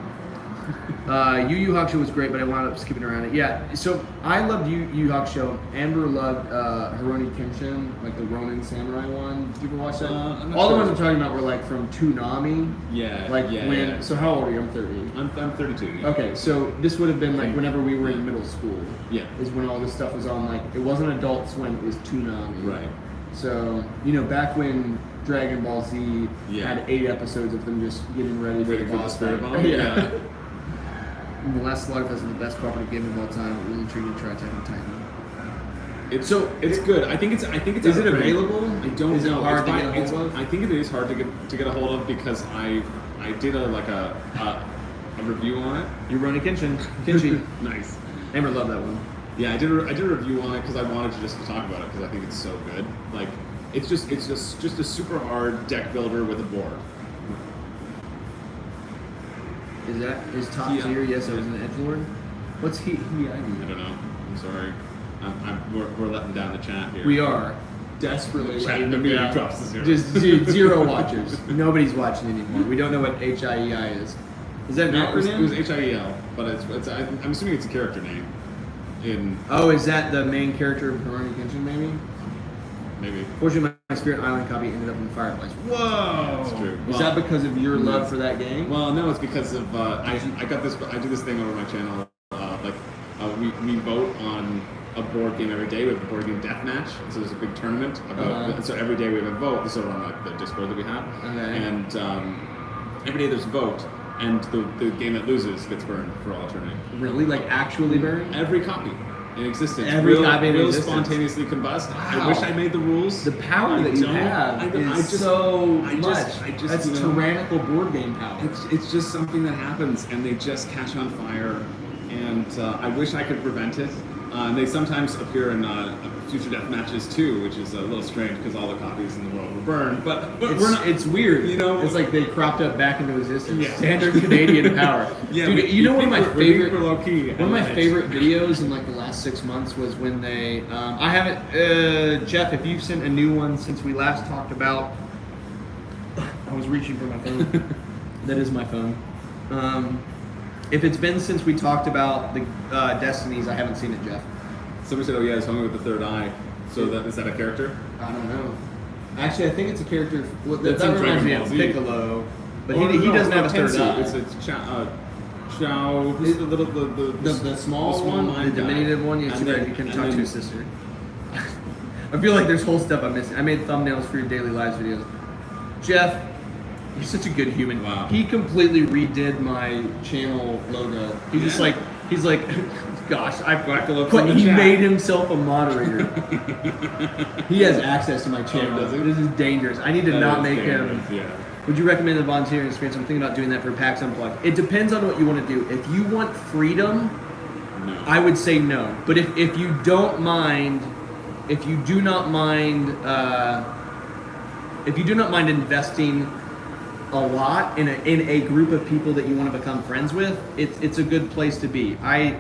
Speaker 1: Yu Yu Hakusho was great, but I wound up skipping around it. Yeah, so I loved Yu Yu Hakusho. Amber loved Rurouni Kenshin, like the Ronin Samurai one. Did you ever watch that?
Speaker 4: I'm not
Speaker 1: All the
Speaker 4: sure.
Speaker 1: ones I'm talking about were like from Toonami.
Speaker 4: Yeah.
Speaker 1: Like
Speaker 4: yeah,
Speaker 1: when?
Speaker 4: yeah.
Speaker 1: So how old are you? I'm 30.
Speaker 4: I'm 32. Yeah.
Speaker 1: Okay, so this would have been like whenever we were in middle school.
Speaker 4: Yeah.
Speaker 1: Is when all this stuff was on. Like it wasn't Adult Swim, it was Toonami.
Speaker 4: Right.
Speaker 1: So back when Dragon Ball Z
Speaker 4: Yeah.
Speaker 1: had 8 episodes of them just getting ready
Speaker 4: Ready
Speaker 1: for
Speaker 4: for the
Speaker 1: boss
Speaker 4: Spirit
Speaker 1: fight.
Speaker 4: Bomb?
Speaker 1: Yeah. And the last Slugfest is the best cooperative game of all time. It really intriguing to try Attack on Titan.
Speaker 4: It's good. I think it's.
Speaker 1: Is it available?
Speaker 4: I don't
Speaker 1: Is it
Speaker 4: know.
Speaker 1: hard to
Speaker 4: It's
Speaker 1: get a
Speaker 4: fine.
Speaker 1: hold of?
Speaker 4: I think it is hard to get a hold of because I did a review on it.
Speaker 1: Rurouni Kenshin. Kenshi.
Speaker 4: Nice.
Speaker 1: Amber loved that one.
Speaker 4: Yeah, I did a review on it because I wanted to just talk about it because I think it's so good. Like, it's just a super hard deck builder with a board.
Speaker 1: Is that his top
Speaker 4: Yeah.
Speaker 1: tier? Yes, I was an edgelord. What's he?
Speaker 4: I don't know. I'm sorry. We're letting down the chat here.
Speaker 1: We are desperately
Speaker 4: Chat
Speaker 1: letting them
Speaker 4: immediately
Speaker 1: down.
Speaker 4: drops to zero.
Speaker 1: Just zero watchers. Nobody's watching anymore. We don't know what HIEI is. Is that an
Speaker 4: No, it
Speaker 1: acronym?
Speaker 4: was HIEL. but I'm assuming it's a character name. In
Speaker 1: Oh, is that the main character of Rurouni Kenshin, maybe?
Speaker 4: maybe.
Speaker 1: Fortunately, my Spirit Island copy ended up in the fireplace. Whoa!
Speaker 4: That's true.
Speaker 1: Is
Speaker 4: Well,
Speaker 1: that because of your love for that game?
Speaker 4: Well, no, it's because of I got this. I do this thing over my channel. We vote on a board game every day. We have a board game deathmatch. So there's a big tournament about. So every day we have a vote. This is over on like the Discord that we have.
Speaker 1: Okay.
Speaker 4: And every day there's a vote, and the game that loses gets burned for all eternity.
Speaker 1: Really? Like actually burned?
Speaker 4: Every copy in existence.
Speaker 1: Every
Speaker 4: will,
Speaker 1: copy in
Speaker 4: will
Speaker 1: existence.
Speaker 4: spontaneously combust.
Speaker 1: Wow.
Speaker 4: I wish I made the rules.
Speaker 1: The power that you
Speaker 4: don't.
Speaker 1: have
Speaker 4: I
Speaker 1: is
Speaker 4: just-
Speaker 1: so
Speaker 4: I
Speaker 1: much.
Speaker 4: just-
Speaker 1: That's
Speaker 4: you know,
Speaker 1: tyrannical board game power.
Speaker 4: It's just something that happens, and they just catch on fire. And I wish I could prevent it. And they sometimes appear in future death matches too, which is a little strange because all the copies in the world were burned. But
Speaker 1: It's,
Speaker 4: we're not.
Speaker 1: it's weird.
Speaker 4: You know,
Speaker 1: it's like they cropped up back into existence.
Speaker 4: Yeah.
Speaker 1: Standard Canadian power.
Speaker 4: Yeah,
Speaker 1: Dude, you know one of my favorite
Speaker 4: low-key.
Speaker 1: one of my favorite videos in like the last 6 months was when they I haven't Jeff, if you've sent a new one since we last talked about I was reaching for my phone. That is my phone. If it's been since we talked about the Destinies, I haven't seen it, Jeff.
Speaker 4: Somebody said, "Oh yeah, it's homie with the third eye." So is that a character?
Speaker 1: I don't know. Actually, I think it's a character. Well, that
Speaker 4: That's in
Speaker 1: reminds me
Speaker 4: Dragon
Speaker 1: of
Speaker 4: Ball Z.
Speaker 1: Piccolo, but
Speaker 4: Oh,
Speaker 1: he
Speaker 4: no,
Speaker 1: doesn't have a
Speaker 4: Tensu.
Speaker 1: third eye.
Speaker 4: It's Chow. Who's the little
Speaker 1: The small
Speaker 4: small
Speaker 1: one,
Speaker 4: mind
Speaker 1: the
Speaker 4: guy.
Speaker 1: diminutive one. Yeah,
Speaker 4: And
Speaker 1: too
Speaker 4: then-
Speaker 1: bad you couldn't
Speaker 4: and
Speaker 1: talk to
Speaker 4: then-
Speaker 1: his sister. I feel like there's whole stuff I'm missing. I made thumbnails for your daily lives videos. Jeff, you're such a good human.
Speaker 4: Wow.
Speaker 1: He completely redid my channel logo. He's
Speaker 4: Yeah.
Speaker 1: he's like, gosh, I've
Speaker 4: Got to look
Speaker 1: But
Speaker 4: from the
Speaker 1: he
Speaker 4: chat.
Speaker 1: made himself a moderator. He has access to my channel.
Speaker 4: does he?
Speaker 1: This is dangerous. I need to
Speaker 4: That
Speaker 1: not
Speaker 4: is
Speaker 1: make
Speaker 4: dangerous,
Speaker 1: him.
Speaker 4: Yeah.
Speaker 1: Would you recommend a volunteering experience? I'm thinking about doing that for PAX Unplugged. It depends on what you want to do. If you want freedom,
Speaker 4: No.
Speaker 1: I would say no. But if you don't mind, if you do not mind investing a lot in a group of people that you want to become friends with, it's a good place to be.
Speaker 4: Are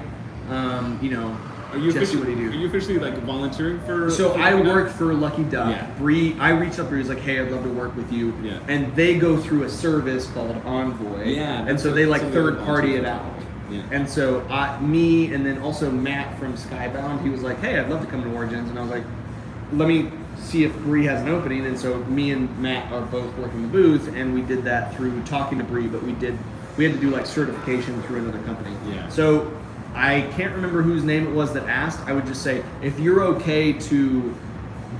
Speaker 4: you
Speaker 1: Jesse,
Speaker 4: officially,
Speaker 1: what do you do?
Speaker 4: Are you officially like volunteering for?
Speaker 1: So
Speaker 4: for
Speaker 1: I
Speaker 4: Lucky Duck?
Speaker 1: work for Lucky Duck.
Speaker 4: Yeah.
Speaker 1: Bree, I reached up to her, was like, hey, I'd love to work with you.
Speaker 4: Yeah.
Speaker 1: And they go through a service called Envoy.
Speaker 4: Yeah,
Speaker 1: And
Speaker 4: that's
Speaker 1: so
Speaker 4: what
Speaker 1: they like
Speaker 4: some of the
Speaker 1: third party it
Speaker 4: volunteers
Speaker 1: out.
Speaker 4: Yeah.
Speaker 1: And so me and then also Matt from Skybound, he was like, hey, I'd love to come to Origins. And I was like, let me see if Bree has an opening. And so me and Matt are both working the booth, and we did that through talking to Bree, but we had to do like certification through another company.
Speaker 4: Yeah.
Speaker 1: So I can't remember whose name it was that asked. I would just say, if you're okay to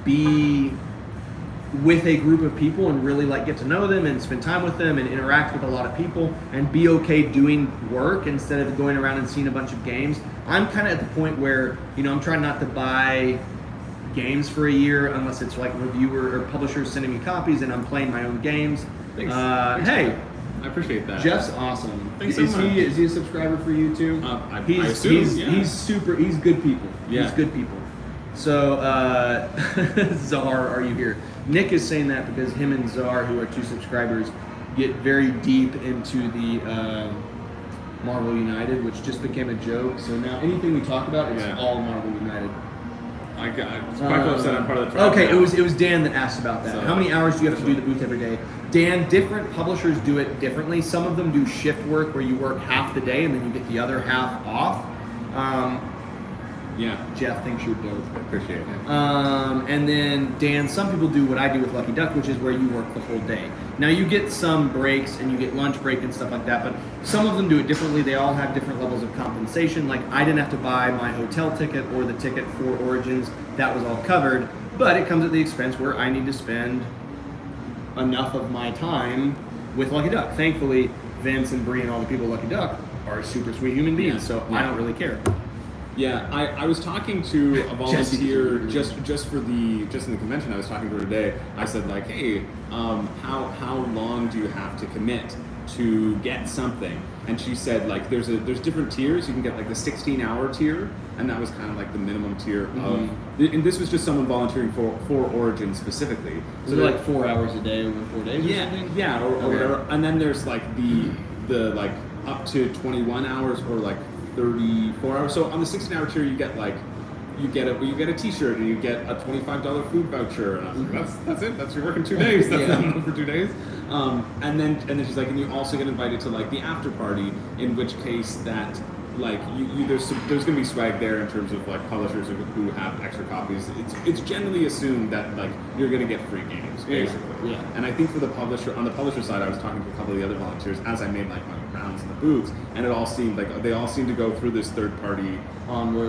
Speaker 1: be with a group of people and really like get to know them and spend time with them and interact with a lot of people and be okay doing work instead of going around and seeing a bunch of games. I'm kind of at the point where, I'm trying not to buy games for a year unless it's like reviewer or publishers sending me copies and I'm playing my own games.
Speaker 4: Thanks. Thanks,
Speaker 1: Hey,
Speaker 4: Jeff. I appreciate that.
Speaker 1: Jeff's awesome.
Speaker 4: Thanks so
Speaker 1: is
Speaker 4: much.
Speaker 1: he a subscriber for you too?
Speaker 4: I
Speaker 1: he's
Speaker 4: assume, yeah.
Speaker 1: he's super. He's good people.
Speaker 4: Yeah.
Speaker 1: He's good people. So Czar, are you here? Nick is saying that because him and Czar, who are 2 subscribers, get very deep into the Marvel United, which just became a joke. So now anything we talk about is
Speaker 4: Yeah.
Speaker 1: all Marvel United.
Speaker 4: It's quite close that I'm part of the tribe
Speaker 1: Okay,
Speaker 4: now.
Speaker 1: it was Dan that asked about that.
Speaker 4: So-
Speaker 1: How many hours do you have to do the booth every day? Dan, different publishers do it differently. Some of them do shift work where you work half the day and then you get the other half off.
Speaker 4: Yeah,
Speaker 1: Jeff thinks you're dope.
Speaker 4: appreciate it.
Speaker 1: And then Dan, some people do what I do with Lucky Duck, which is where you work the whole day. Now you get some breaks and you get lunch break and stuff like that, but some of them do it differently. They all have different levels of compensation. Like I didn't have to buy my hotel ticket or the ticket for Origins. That was all covered, but it comes at the expense where I need to spend enough of my time with Lucky Duck. Thankfully, Vince and Bree and all the people at Lucky Duck are super sweet human beings,
Speaker 4: Yeah.
Speaker 1: so I
Speaker 4: Yeah.
Speaker 1: don't really care.
Speaker 4: Yeah, I was talking to a volunteer
Speaker 1: Jesse.
Speaker 4: just in the convention. I was talking to her today. I said like, hey, how long do you have to commit to get something? And she said like there's different tiers. You can get like the 16-hour tier, and that was kind of like the minimum tier of. And this was just someone volunteering for Origin specifically.
Speaker 1: So they're like 4 hours a day over 4 days or
Speaker 4: Yeah,
Speaker 1: something?
Speaker 4: yeah, or
Speaker 1: Okay.
Speaker 4: whatever. And then there's like the like up to 21 hours or like 34 hours. So on the 16-hour tier, you you get a T-shirt and you get a $25 food voucher. And I was like, that's it. That's you're working 2 days. That's not enough for 2 days. And then she's like, and you also get invited to like the after party, in which case that like there's gonna be swag there in terms of like publishers who have extra copies. It's generally assumed that like you're gonna get free games basically.
Speaker 1: Yeah.
Speaker 4: And I think for the publisher side, I was talking to a couple of the other volunteers as I made like my rounds in the booths, and it all seemed like they all seemed to go through this third party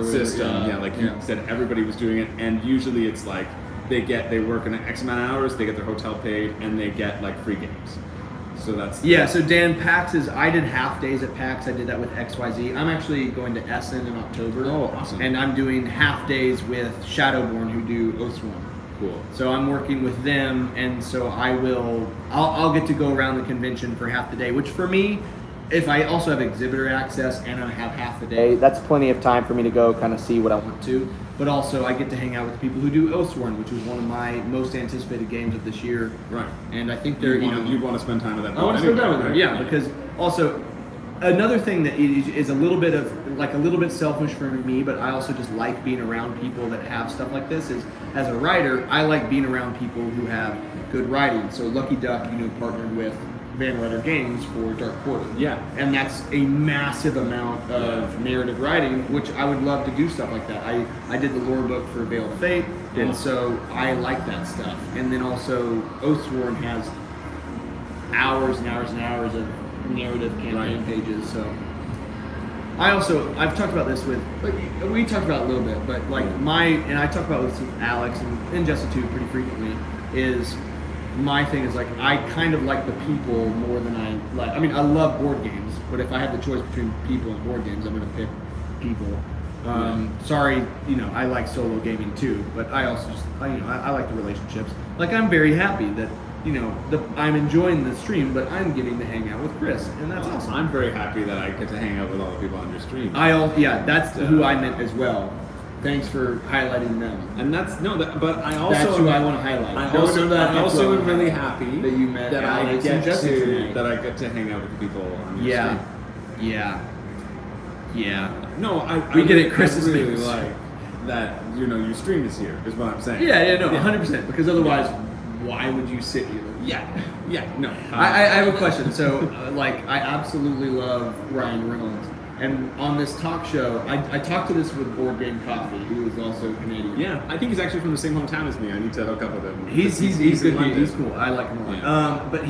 Speaker 4: system. Like you said, everybody was doing it, and usually it's like they work an X amount of hours, they get their hotel paid, and they get like free games. So that's
Speaker 1: So Dan, PAX I did half days at PAX. I did that with XYZ. I'm actually going to Essen in October.
Speaker 4: Oh, awesome.
Speaker 1: And I'm doing half days with Shadowborn, who do Oathsworn.
Speaker 4: cool.
Speaker 1: So I'm working with them, and so I'll get to go around the convention for half the day, which for me, if I also have exhibitor access and I have half the day, that's plenty of time for me to go kind of see what I want to. But also I get to hang out with people who do Oathsworn, which was one of my most anticipated games of this year.
Speaker 4: Right.
Speaker 1: And I think they're,
Speaker 4: you want to spend time with that.
Speaker 1: I want to spend time with them, yeah, because also another thing that is a little bit selfish for me, but I also just like being around people that have stuff like this. Is as a writer, I like being around people who have good writing. So Lucky Duck, partnered with Van Ryder Games for Dark Portal.
Speaker 4: Yeah.
Speaker 1: And that's a massive amount of narrative writing, which I would love to do stuff like that. I did the lore book for Veil of Fate, and so I like that stuff. And then also Oathsworn has hours and hours and hours of narrative campaign pages. So I've talked about this we talked about it a little bit, but I talk about this with Alex and Jesse too pretty frequently, is my thing is I kind of like the people more than I like. I mean, I love board games, but if I have the choice between people and board games, I'm going to pick people. Sorry, I like solo gaming too, but I also just I like the relationships. I'm very happy that I'm enjoying the stream, but I'm getting to hang out with Chris, and that's awesome.
Speaker 4: I'm very happy that I get to hang out with all the people on your stream.
Speaker 1: That's who I meant as well. Thanks for highlighting them.
Speaker 4: And that's but I also
Speaker 1: that's who I want to highlight.
Speaker 4: I also am really happy
Speaker 1: that you met
Speaker 4: that
Speaker 1: Alex and Jesse tonight.
Speaker 4: that I get to hang out with the people on your stream.
Speaker 1: Yeah.
Speaker 4: No,
Speaker 1: we get it. Chris is
Speaker 4: really like that. Your stream is here. Is what I'm saying.
Speaker 1: 100%. Because otherwise, why would you sit here?
Speaker 4: No.
Speaker 1: I have a question. So, I absolutely love Ryan Reynolds. And on this talk show, I talked to this with Board Game Coffee, who is also Canadian.
Speaker 4: Yeah, I think he's actually from the same hometown as me. I need to hook up with him.
Speaker 1: He's good. He's cool. I like him a lot. Yeah. But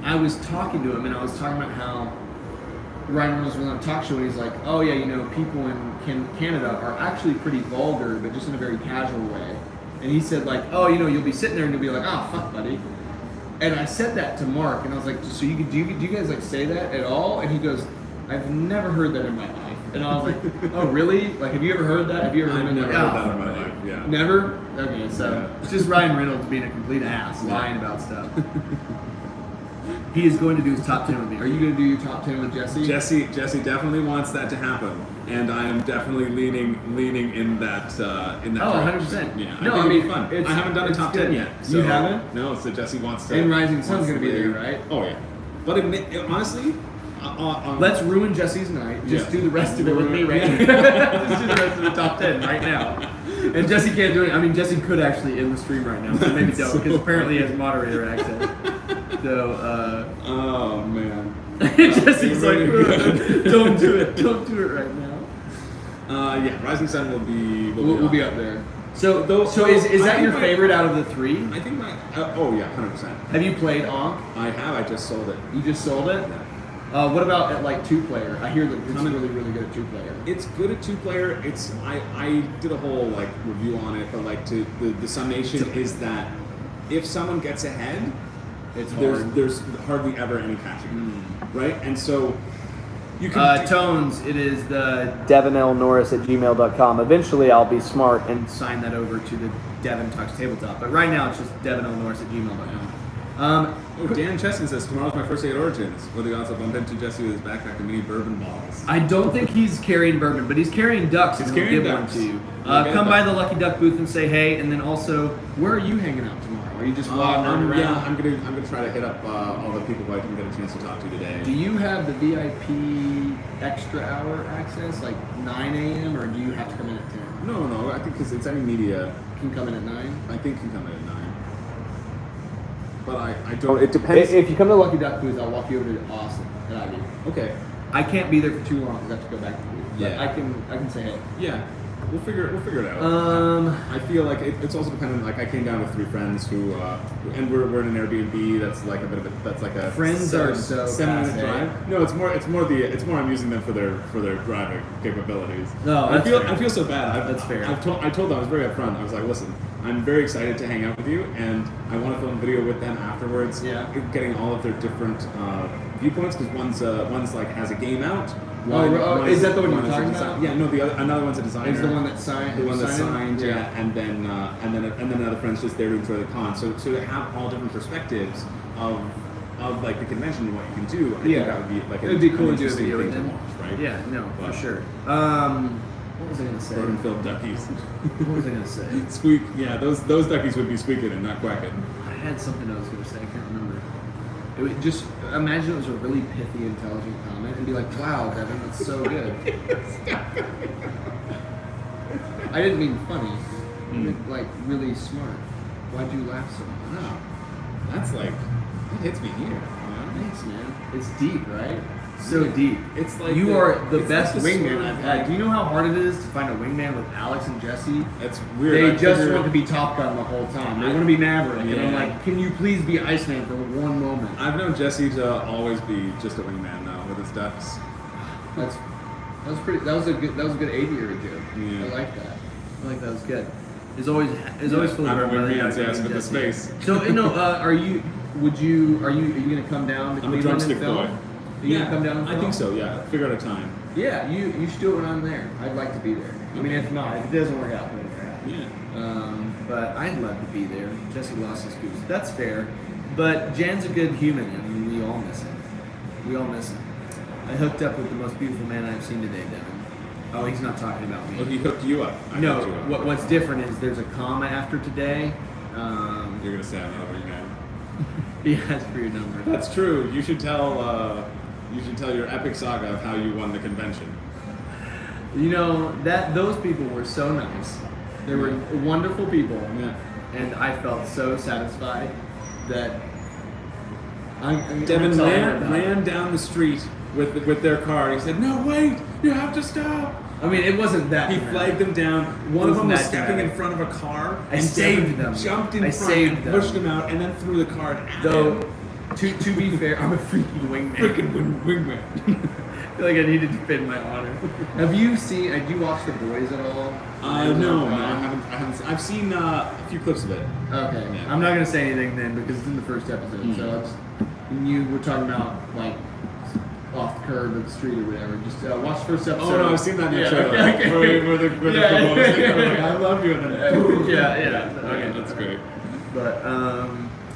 Speaker 1: I was talking to him, and I was talking about how Ryan Reynolds was on a talk show, and he's like, oh yeah, people in Canada are actually pretty vulgar, but just in a very casual way. And he said you'll be sitting there and you'll be like, oh fuck, buddy. And I said that to Mark, and I was like, so do you guys say that at all? And he goes, I've never heard that in my life. And I was like, oh really? Have you ever heard that? Have you ever
Speaker 4: I've never heard that in my life. Yeah.
Speaker 1: Never? Okay, so it's just Ryan Reynolds being a complete ass, lying about stuff. He is going to do his top 10 with me. Are you going to do your top 10 with Jesse?
Speaker 4: Jesse definitely wants that to happen, and I am definitely leaning in that direction.
Speaker 1: 100%.
Speaker 4: Yeah,
Speaker 1: no,
Speaker 4: I think it'd be fun. I haven't done a top 10 yet. So,
Speaker 1: you haven't?
Speaker 4: No, so Jesse wants to.
Speaker 1: And Rising Sun's going to be there, right?
Speaker 4: Oh yeah, but honestly.
Speaker 1: Let's ruin Jesse's night. Just do the rest of it with me right now. Just do the rest of the top 10 right now. And Jesse can't do it. I mean, Jesse could actually end the stream right now, so maybe don't, because apparently he has moderator access. So,
Speaker 4: oh man.
Speaker 1: Jesse's like, don't do it. Don't do it right now.
Speaker 4: Rising Sun will be.
Speaker 1: We'll be up there. So is that your favorite out of the three?
Speaker 4: I think my. 100%.
Speaker 1: Have you played Ankh?
Speaker 4: I have. I just sold it.
Speaker 1: You just sold it?
Speaker 4: Yeah.
Speaker 1: What about at 2-player? I hear that it's really, really good at 2-player.
Speaker 4: It's good at 2-player. It's I did a whole review on it, but the summation is that if someone gets ahead, there's hardly ever any catching, right? And so you can
Speaker 1: Tones. It is the DevinLNorris@gmail.com. Eventually, I'll be smart and sign that over to the Devin Talks Tabletop. But right now, it's just DevinLNorris@gmail.com.
Speaker 4: Oh, Dan Cheston says, tomorrow's my first day at Origins. What are the odds I'll bump into Jesse with his backpack and mini bourbon bottles?
Speaker 1: I don't think he's carrying bourbon, but he's carrying ducks.
Speaker 4: He's
Speaker 1: and he'll
Speaker 4: carrying
Speaker 1: give
Speaker 4: ducks.
Speaker 1: one to you.
Speaker 4: We'll get
Speaker 1: Come
Speaker 4: a
Speaker 1: by
Speaker 4: duck.
Speaker 1: the Lucky Duck booth and say hey, and then also, where are you hanging out tomorrow? Are you just wandering around?
Speaker 4: Yeah, I'm gonna try to hit up all the people who I didn't get a chance to talk to today.
Speaker 1: Do you have the VIP extra hour access, like 9 a.m., or do you have to come in at 10?
Speaker 4: No, I think because it's any media,
Speaker 1: Can come in at 9?
Speaker 4: I think can come in at 9. But I don't. It depends.
Speaker 1: If you come to the Lucky Duck booth, I'll walk you over to Austin at Ivy.
Speaker 4: Okay.
Speaker 1: I can't be there for too long because I have to go back to the booth. But
Speaker 4: Yeah.
Speaker 1: I can say hey.
Speaker 4: Yeah. We'll figure it out. I feel like it's also dependent. Like I came down with 3 friends who, and we're in an Airbnb that's like a bit of a
Speaker 1: Friends are so
Speaker 4: 7-minute
Speaker 1: passe.
Speaker 4: drive. No, it's more I'm using them for their driving capabilities.
Speaker 1: No, that's fair.
Speaker 4: I feel so bad.
Speaker 1: That's fair.
Speaker 4: I told them, I was very upfront. I was like, listen, I'm very excited to hang out with you, and I want to film a video with them afterwards.
Speaker 1: Yeah.
Speaker 4: Getting all of their different viewpoints because one's like has a game out.
Speaker 1: Is that the one you're
Speaker 4: is a
Speaker 1: talking
Speaker 4: design-
Speaker 1: about?
Speaker 4: Yeah, no, another one's a designer.
Speaker 1: Is the one that signed?
Speaker 4: The one that
Speaker 1: signed
Speaker 4: signed,
Speaker 1: it?
Speaker 4: yeah, and then another friend's just there to enjoy the con. So to have all different perspectives of like the convention and what you can do, I think that would be like
Speaker 1: it would be cool
Speaker 4: an
Speaker 1: to do a
Speaker 4: interesting
Speaker 1: video
Speaker 4: thing
Speaker 1: with
Speaker 4: to
Speaker 1: them.
Speaker 4: watch, right?
Speaker 1: Yeah, no,
Speaker 4: But-
Speaker 1: for sure. What was I gonna say?
Speaker 4: Bourbon-filled duckies.
Speaker 1: What was I gonna say?
Speaker 4: Squeak. Yeah, those duckies would be squeaking and not quacking.
Speaker 1: I had something I was gonna say. I can't remember. It would just imagine it was a really pithy, intelligent comment, and be like, "Wow, Devin, that's so good." I didn't mean funny. I meant like really smart. Why'd you laugh so much?
Speaker 4: Wow, that's like that hits me here. You know?
Speaker 1: Thanks, man. It's deep, right? So deep.
Speaker 4: It's like
Speaker 1: you
Speaker 4: the-
Speaker 1: are the
Speaker 4: it's
Speaker 1: best
Speaker 4: like the
Speaker 1: wingman
Speaker 4: sort of
Speaker 1: I've had.
Speaker 4: like-
Speaker 1: Do you know how hard it is to find a wingman with Alex and Jesse?
Speaker 4: That's weird.
Speaker 1: They
Speaker 4: I
Speaker 1: just
Speaker 4: figured-
Speaker 1: want to be Top Gun the whole time. They want to be Maverick. And I'm
Speaker 4: Yeah.
Speaker 1: like, can you please be Iceman for one moment?
Speaker 4: I've known Jesse to always be just a wingman now with his ducks.
Speaker 1: That was pretty. That was a good aviary joke.
Speaker 4: Yeah.
Speaker 1: I like that. I like that. It was good. It's always full of
Speaker 4: I'm a
Speaker 1: everybody
Speaker 4: wingman's
Speaker 1: out
Speaker 4: ass
Speaker 1: there
Speaker 4: with the
Speaker 1: Jesse.
Speaker 4: space.
Speaker 1: So are you gonna come down to
Speaker 4: I'm a
Speaker 1: Cleveland
Speaker 4: drumstick
Speaker 1: and film?
Speaker 4: boy.
Speaker 1: Are you gonna come down and
Speaker 4: I
Speaker 1: film?
Speaker 4: think so. Yeah, figure out a time.
Speaker 1: Yeah, you should do it when I'm there. I'd like to be there. I mean, if not, if it doesn't work out, then
Speaker 4: Yeah.
Speaker 1: but I'd love to be there. Jesse lost his goose. That's fair. But Jan's a good human, and we all miss him. We all miss him. I hooked up with the most beautiful man I've seen today, Devin. Oh, he's not talking about me.
Speaker 4: Well, he hooked you up. I
Speaker 1: No,
Speaker 4: hooked you up.
Speaker 1: what's different is there's a comma after today.
Speaker 4: You're gonna say I'm not a wingman.
Speaker 1: He asked for your number.
Speaker 4: That's true. You should tell. You should tell your epic saga of how you won the convention.
Speaker 1: You know that those people were so nice. They were wonderful people,
Speaker 4: Yeah.
Speaker 1: and I felt so satisfied that
Speaker 4: Devin
Speaker 1: I'm sorry.
Speaker 4: ran down the street with their car. He said, "No, wait! You have to stop."
Speaker 1: I mean, it wasn't that.
Speaker 4: He
Speaker 1: dramatic.
Speaker 4: flagged them down. One
Speaker 1: It
Speaker 4: of them was
Speaker 1: wasn't that
Speaker 4: stepping in
Speaker 1: dramatic.
Speaker 4: front of a car.
Speaker 1: I
Speaker 4: and
Speaker 1: saved
Speaker 4: Devin
Speaker 1: them.
Speaker 4: Jumped in
Speaker 1: I
Speaker 4: front
Speaker 1: saved
Speaker 4: and
Speaker 1: them.
Speaker 4: pushed them out, and then threw the car at
Speaker 1: Though,
Speaker 4: him.
Speaker 1: to be fair, I'm a freaking wingman.
Speaker 4: Freaking wingman.
Speaker 1: I feel like I need to defend my honor. Have you watched The Boys at all?
Speaker 4: No, I haven't. I've seen a few clips of it.
Speaker 1: Okay,
Speaker 4: Yeah.
Speaker 1: I'm not gonna say anything then because it's in the first episode. So it's, you were talking about like off the curb of the street or whatever. Just watch the first episode.
Speaker 4: Oh no, I've seen that in the
Speaker 1: Yeah,
Speaker 4: trailer.
Speaker 1: okay.
Speaker 4: Where the like, I love you, and then
Speaker 1: yeah.
Speaker 4: Okay, that's great.
Speaker 1: But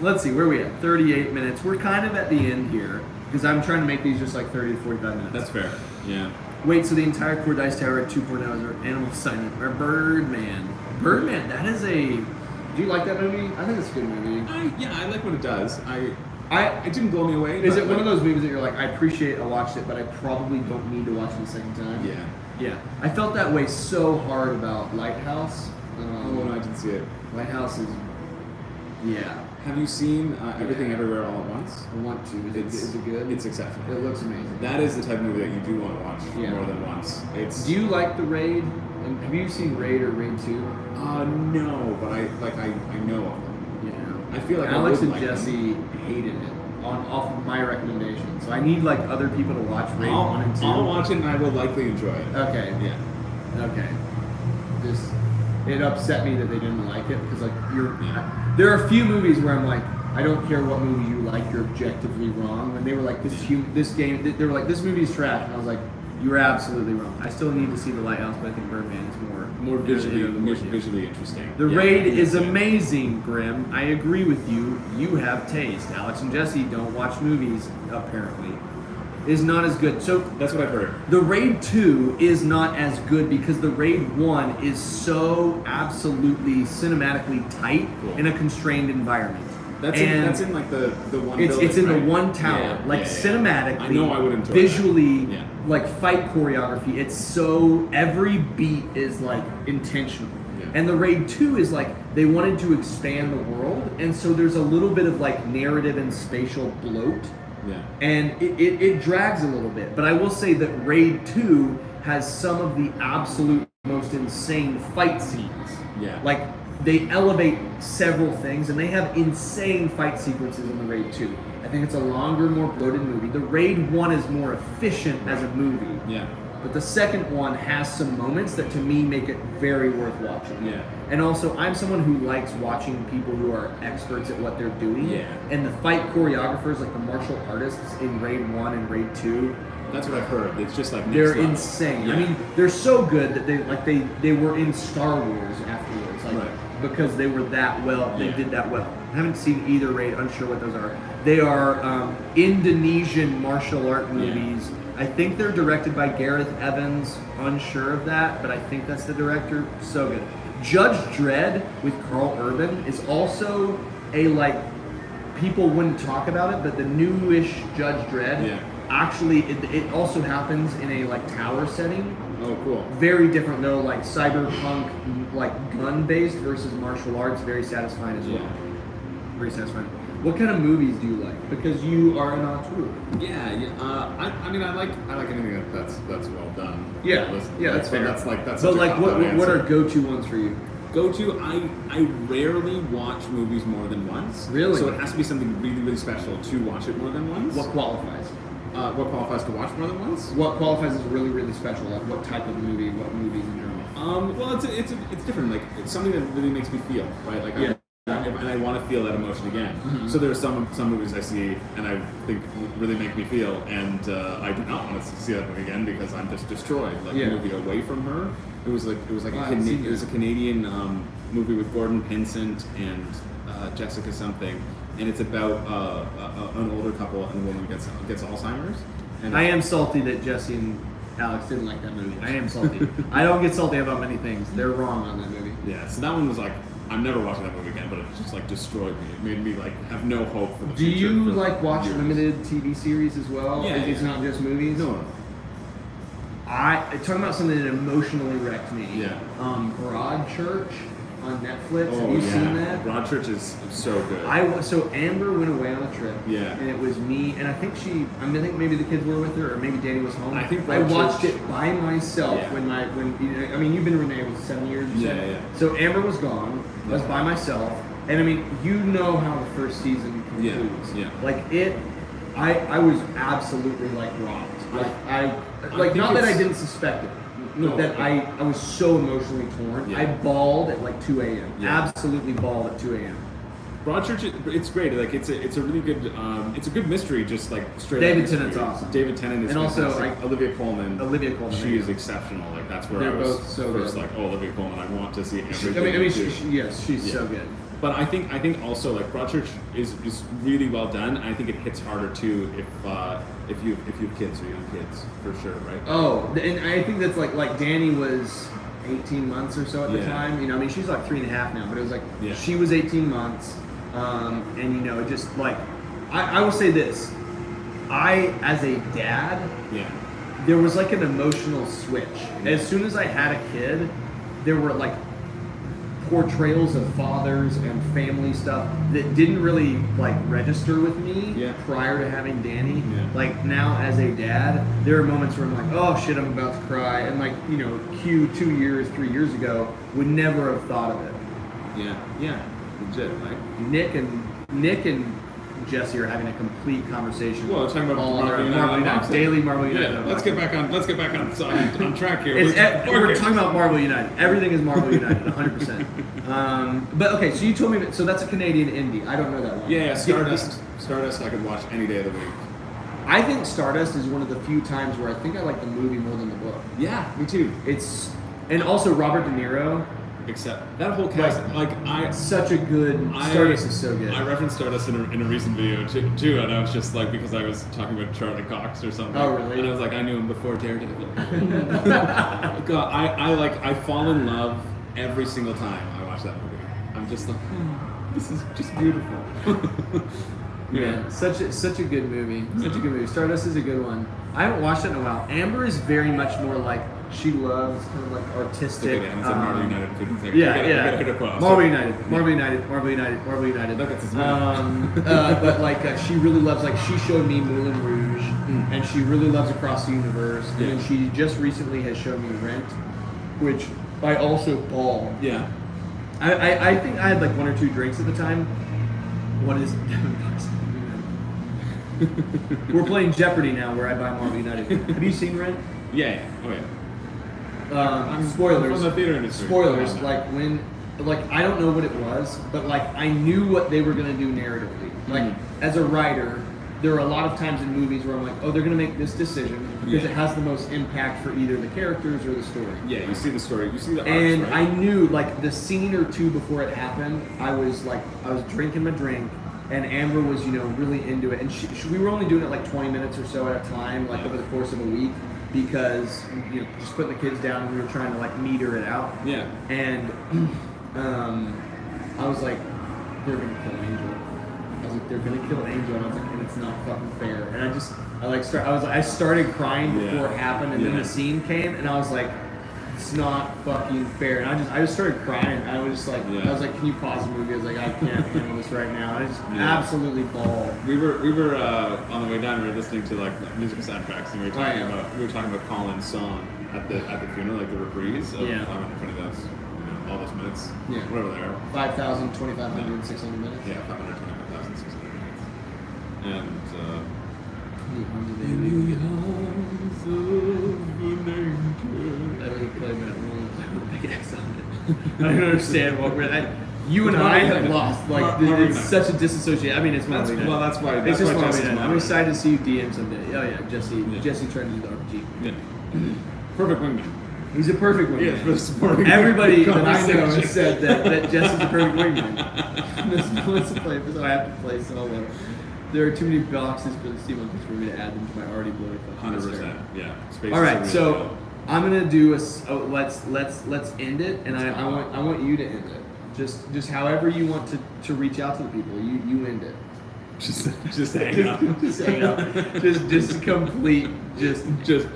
Speaker 1: let's see, where are we at? 38 minutes. We're kind of at the end here because I'm trying to make these just like 30 to 45 minutes.
Speaker 4: That's fair. Yeah.
Speaker 1: Wait, so the entire Core Dice Tower at 2.0 is our animal assignment. Or Birdman. Birdman, that is a. Do you like that movie? I think it's a good movie.
Speaker 4: I like what it does. It didn't blow me away.
Speaker 1: Is
Speaker 4: but,
Speaker 1: it one of those movies that you're like, I appreciate I watched it, but I probably don't need to watch it a second time?
Speaker 4: Yeah.
Speaker 1: Yeah. I felt that way so hard about Lighthouse.
Speaker 4: Oh no, I didn't see it.
Speaker 1: Lighthouse is. Yeah.
Speaker 4: Have you seen Everything Everywhere All at Once?
Speaker 1: I want to. Is it good?
Speaker 4: It's exceptional.
Speaker 1: It looks amazing.
Speaker 4: That is the type of movie that you do want to watch
Speaker 1: Yeah.
Speaker 4: more than once. It's
Speaker 1: Do you like The Raid? And have you seen Raid or Raid 2?
Speaker 4: no, but I know of them.
Speaker 1: Yeah.
Speaker 4: I feel like
Speaker 1: Alex
Speaker 4: I would
Speaker 1: and
Speaker 4: like
Speaker 1: Jesse hated it off of my recommendation. So I need like other people to watch Raid 1 and 2.
Speaker 4: I'll watch it and I will likely enjoy it.
Speaker 1: Okay.
Speaker 4: Yeah.
Speaker 1: Okay. Just it upset me that they didn't like it because like
Speaker 4: Yeah.
Speaker 1: there are a few movies where I'm like, I don't care what movie you like, you're objectively wrong. When they were like this game, they were like this movie is trash, and I was like,
Speaker 6: You were absolutely wrong. I still need to see The Lighthouse, but I think Birdman is
Speaker 4: More visually,
Speaker 6: Yeah.
Speaker 4: visually interesting.
Speaker 6: The
Speaker 4: Yeah,
Speaker 6: Raid is
Speaker 4: yeah.
Speaker 6: amazing, Grim. I agree with you. You have taste. Alex and Jesse don't watch movies, apparently. Is not as good. So
Speaker 4: That's what I've heard.
Speaker 6: the Raid 2 is not as good because the Raid 1 is so absolutely cinematically tight
Speaker 4: Cool.
Speaker 6: in a constrained environment.
Speaker 4: That's in like the one.
Speaker 6: It's
Speaker 4: building,
Speaker 6: in
Speaker 4: right?
Speaker 6: the one tower,
Speaker 4: Yeah,
Speaker 6: like
Speaker 4: yeah, yeah.
Speaker 6: cinematically.
Speaker 4: I know I would enjoy
Speaker 6: visually,
Speaker 4: that. Yeah.
Speaker 6: like fight choreography. It's so every beat is like intentional.
Speaker 4: Yeah.
Speaker 6: And the Raid 2 is like they wanted to expand the world, and so there's a little bit of like narrative and spatial bloat,
Speaker 4: Yeah.
Speaker 6: and it drags a little bit. But I will say that Raid 2 has some of the absolute most insane fight scenes.
Speaker 4: Yeah.
Speaker 6: Like they elevate several things, and they have insane fight sequences in the Raid 2. I think it's a longer, more bloated movie. The Raid 1 is more efficient as a movie.
Speaker 4: Yeah.
Speaker 6: But the second one has some moments that to me make it very worth watching.
Speaker 4: Yeah.
Speaker 6: And also, I'm someone who likes watching people who are experts at what they're doing.
Speaker 4: Yeah.
Speaker 6: And the fight choreographers, like the martial artists in Raid 1 and Raid 2,
Speaker 4: That's what I've heard. It's just like next
Speaker 6: they're
Speaker 4: level.
Speaker 6: insane.
Speaker 4: Yeah.
Speaker 6: I mean, they're so good that they were in Star Wars afterwards, like
Speaker 4: Right.
Speaker 6: because they were that well. They
Speaker 4: Yeah.
Speaker 6: did that well. I haven't seen either Raid. Unsure what those are. They are Indonesian martial art movies. I think they're directed by Gareth Evans. Unsure of that, but I think that's the director. So good. Judge Dredd with Carl Urban is also a like people wouldn't talk about it, but the newish Judge Dredd.
Speaker 4: Yeah.
Speaker 6: Actually, it also happens in a like tower setting.
Speaker 4: Oh, cool.
Speaker 6: Very different though, like cyberpunk, like gun-based versus martial arts. Very satisfying as well.
Speaker 4: Yeah.
Speaker 6: Very satisfying. What kind of movies do you like? Because you are an auteur.
Speaker 4: Yeah, yeah. I mean, I like anything that's well done.
Speaker 6: Yeah,
Speaker 4: Listen,
Speaker 6: yeah, that's
Speaker 4: but
Speaker 6: fair.
Speaker 4: That's like that's.
Speaker 6: But
Speaker 4: such a
Speaker 6: like,
Speaker 4: cop-out
Speaker 6: what are
Speaker 4: answer.
Speaker 6: go-to ones for you?
Speaker 4: Go to? I rarely watch movies more than once.
Speaker 6: Really?
Speaker 4: So it has to be something really really special to watch it more than once.
Speaker 6: What qualifies?
Speaker 4: What qualifies to watch more than once?
Speaker 6: What qualifies as really, really special? Like what type of movie? What movies in general?
Speaker 4: Well, it's different. Like it's something that really makes me feel right. Like
Speaker 6: Yeah.
Speaker 4: and I want to feel that emotion again. So there are some movies I see and I think really make me feel, and I do not want to see that movie again because I'm just destroyed. Like
Speaker 6: Yeah.
Speaker 4: the movie Away from Her, it was like
Speaker 6: I haven't seen
Speaker 4: it was a
Speaker 6: that.
Speaker 4: Canadian movie with Gordon Pinsent and Jessica something, and it's about an older couple and a woman gets Alzheimer's. And
Speaker 6: I am salty that Jesse and Alex didn't like that movie. I am salty. I don't get salty about many things. They're wrong on that movie.
Speaker 4: Yeah, so that one was like, I'm never watching that movie again, but it just like destroyed me. It made me like have no hope for the
Speaker 6: Do
Speaker 4: future.
Speaker 6: you
Speaker 4: for
Speaker 6: like watch
Speaker 4: years.
Speaker 6: limited TV series as well?
Speaker 4: Yeah,
Speaker 6: It's
Speaker 4: yeah.
Speaker 6: not just movies.
Speaker 4: No.
Speaker 6: Talking about something that emotionally wrecked me.
Speaker 4: Yeah.
Speaker 6: Broadchurch on Netflix.
Speaker 4: Oh
Speaker 6: Have you
Speaker 4: yeah,
Speaker 6: seen that?
Speaker 4: Broadchurch is so good.
Speaker 6: So Amber went away on a trip.
Speaker 4: Yeah.
Speaker 6: And it was me, and I think I think maybe the kids were with her, or maybe Danny was home.
Speaker 4: I think
Speaker 6: I
Speaker 4: Broadchurch-
Speaker 6: watched it by myself
Speaker 4: Yeah.
Speaker 6: I mean, you've been Renee with 7 years. You said?
Speaker 4: Yeah, yeah.
Speaker 6: So Amber was gone. I was
Speaker 4: Yeah.
Speaker 6: by myself, and I mean, you know how the first season
Speaker 4: Yeah,
Speaker 6: concludes.
Speaker 4: yeah.
Speaker 6: Like it, I was absolutely like rocked.
Speaker 4: I
Speaker 6: Like
Speaker 4: think
Speaker 6: not that I
Speaker 4: it's-
Speaker 6: didn't suspect it.
Speaker 4: No.
Speaker 6: But that I was so emotionally torn.
Speaker 4: Yeah.
Speaker 6: I bawled at like 2 a.m.
Speaker 4: Yeah.
Speaker 6: Absolutely bawled at 2 a.m.
Speaker 4: Broadchurch, it's great. Like it's a really good it's a good mystery. Just like straight.
Speaker 6: David
Speaker 4: up mystery.
Speaker 6: Tennant's awesome.
Speaker 4: David Tennant is
Speaker 6: And also,
Speaker 4: fantastic. Olivia Colman.
Speaker 6: Olivia Colman,
Speaker 4: She
Speaker 6: yeah.
Speaker 4: is exceptional. Like that's where
Speaker 6: They're
Speaker 4: I was
Speaker 6: both so
Speaker 4: first
Speaker 6: good.
Speaker 4: like, oh, Olivia Colman. I want to see everything.
Speaker 6: I mean,
Speaker 4: too.
Speaker 6: yes, she's
Speaker 4: Yeah.
Speaker 6: so good.
Speaker 4: But I think also like Broadchurch is really well done. I think it hits harder too if you have kids or young kids for sure, right?
Speaker 6: Oh, and I think that's like Danny was 18 months or so at the
Speaker 4: Yeah.
Speaker 6: time. You know, I mean, she's like 3.5 now, but it was like
Speaker 4: Yeah.
Speaker 6: she was 18 months, and you know, it just like I will say this: I, as a dad,
Speaker 4: Yeah.
Speaker 6: there was like an emotional switch. As soon as I had a kid, there were like portrayals of fathers and family stuff that didn't really like register with me
Speaker 4: Yeah.
Speaker 6: prior to having Danny.
Speaker 4: Yeah.
Speaker 6: Like now as a dad, there are moments where I'm like, oh shit, I'm about to cry. And like, you know, Q 3 years ago would never have thought of it.
Speaker 4: Yeah. Yeah. Legit. Like.
Speaker 6: Nick and Jesse are having a complete conversation.
Speaker 4: Well, talking about
Speaker 6: all
Speaker 4: Marvel
Speaker 6: around
Speaker 4: United
Speaker 6: Marvel United,
Speaker 4: unboxing.
Speaker 6: daily Marvel United.
Speaker 4: Yeah. Let's get back on track here.
Speaker 6: We're talking about Marvel United. Everything is Marvel United, 100%. But okay, so you told me so that's a Canadian indie. I don't know that one.
Speaker 4: Yeah, Stardust. Stardust I could watch any day of the week.
Speaker 6: I think Stardust is one of the few times where I think I like the movie more than the book.
Speaker 4: Yeah, me too.
Speaker 6: It's and also Robert De Niro.
Speaker 4: Except that whole cast,
Speaker 6: Such a good Stardust is so good.
Speaker 4: I referenced Stardust in a recent video too, and I was just like, because I was talking about Charlie Cox or something.
Speaker 6: Oh, really?
Speaker 4: And I was like, I knew him before Daredevil. God, I fall in love every single time I watch that movie. I'm just like, this is just beautiful.
Speaker 6: Yeah, such a good movie. Such a good movie. Stardust is a good one. I haven't watched it in a while. Amber is very much more like she loves kind of like artistic.
Speaker 4: Okay, it's a Marvel United food thing.
Speaker 6: Marvel United, Marvel United, Marvel United, Marvel United.
Speaker 4: Look at this
Speaker 6: but like she really loves, like she showed me Moulin Rouge, and she really loves Across the Universe, and then she just recently has shown me Rent, which I also bawled.
Speaker 4: Yeah.
Speaker 6: I think I had like 1 or 2 drinks at the time. What is We're playing Jeopardy now, where I buy Marvel United. Have you seen Rent?
Speaker 4: Yeah. Oh yeah.
Speaker 6: Spoilers.
Speaker 4: From the theater industry.
Speaker 6: Spoilers.
Speaker 4: Yeah.
Speaker 6: Like when, like I don't know what it was, but like I knew what they were gonna do narratively. Like as a writer, there are a lot of times in movies where I'm like, oh, they're gonna make this decision because it has the most impact for either the characters or the story.
Speaker 4: Yeah, you see the story, you see the arcs,
Speaker 6: And
Speaker 4: right?
Speaker 6: I knew like the scene or two before it happened, I was drinking my drink, and Amber was, really into it. And we were only doing it like 20 minutes or so at a time, like over the course of a week, because, just putting the kids down and we were trying to like meter it out.
Speaker 4: Yeah.
Speaker 6: And I was like, they're going to kill Angel. I was like, they're going to kill Angel. And I was like, and it's not fucking fair. And I started crying before it happened, and then the scene came, and I was like, it's not fucking fair. And I just started crying. I was just like, I was like, can you pause the movie? I was like, I can't handle this right now. I just absolutely bawled.
Speaker 4: We were on the way down. We were listening to like musical soundtracks, and we were talking about Colin's song at the funeral, like the reprise of 520 those, all those minutes, whatever they are.
Speaker 6: 5,000, 2,500, 600 minutes.
Speaker 4: Yeah, 525,600 minutes. And
Speaker 6: I really played that one with a big X on it. I don't understand what we're. You and I have lost. Like, it's such a disassociation. I mean, it's
Speaker 4: that's
Speaker 6: Marvel.
Speaker 4: well, that's why.
Speaker 6: It's
Speaker 4: That's
Speaker 6: just
Speaker 4: why
Speaker 6: Marvel.
Speaker 4: Jesse's
Speaker 6: I'm excited to see you DM someday. Oh yeah, Jesse trying to do the RPG.
Speaker 4: Yeah. Perfect wingman.
Speaker 6: He's a perfect wingman.
Speaker 4: Yeah, for supporting
Speaker 6: Everybody that I know
Speaker 4: conversation.
Speaker 6: has said that Jesse's a perfect wingman. This wants to play, so I have to play solo. There are too many boxes for the Sea Monkeys for me to add them to my already bloated.
Speaker 4: 100%. Yeah. Space
Speaker 6: All
Speaker 4: is
Speaker 6: right,
Speaker 4: a real
Speaker 6: so
Speaker 4: deal.
Speaker 6: I'm gonna do let's end it, and I want you to end it. Just however you want to reach out to the people. You end it.
Speaker 4: Just hang up.
Speaker 6: Just hang up. Just complete. Just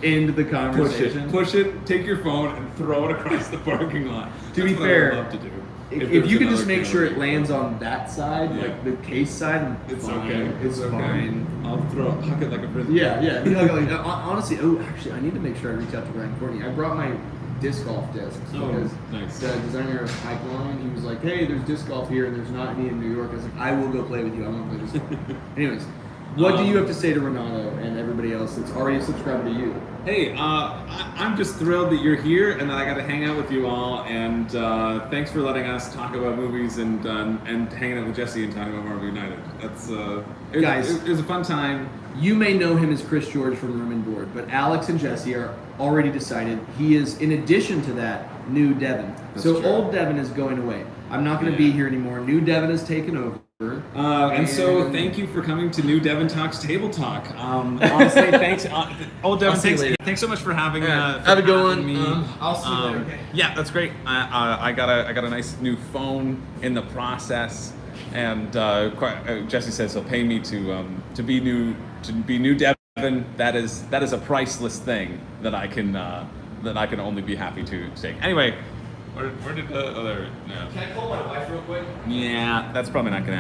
Speaker 6: end the conversation.
Speaker 4: Push it. Take your phone and throw it across the parking lot.
Speaker 6: To be
Speaker 4: That's what
Speaker 6: fair,
Speaker 4: I would love to do.
Speaker 6: If you could just
Speaker 4: another
Speaker 6: make sure it
Speaker 4: camera.
Speaker 6: lands on that side, like the case side,
Speaker 4: It's
Speaker 6: fine.
Speaker 4: okay.
Speaker 6: It's
Speaker 4: okay.
Speaker 6: fine.
Speaker 4: I'll huck it like a frisbee.
Speaker 6: Yeah. Honestly, actually, I need to make sure I reach out to Ryan Courtney. I brought my disc golf discs because
Speaker 4: nice.
Speaker 6: the designer of Pipeline, he was like, "Hey, there's disc golf here, and there's not any in New York." I was like, "I will go play with you. I want to play disc golf." Anyways, what do you have to say to Renato and everybody else that's already subscribed to you?
Speaker 4: Hey, I'm just thrilled that you're here and that I got to hang out with you all. And thanks for letting us talk about movies and hanging out with Jesse and talking about Marvel United. That's it was a fun time.
Speaker 6: You may know him as Chris George from Room and Board, but Alex and Jesse are already decided. He is, in addition to that, new Devin.
Speaker 4: That's
Speaker 6: so
Speaker 4: true.
Speaker 6: old Devin is going away. I'm not going to be here anymore. New Devin has taken over.
Speaker 4: And so thank you for coming to New Devin Talks Table Talk. Honestly, thanks. Old Devin, thanks so much for having
Speaker 6: Have a good one.
Speaker 4: me.
Speaker 6: I'll see you later. Okay.
Speaker 4: Yeah, that's great. I got a nice new phone in the process, and Jesse says he'll pay me to be new Devin. That is a priceless thing that I can only be happy to take. Anyway. Where did the other? No.
Speaker 6: Can I call my wife real quick?
Speaker 4: Yeah, that's probably not gonna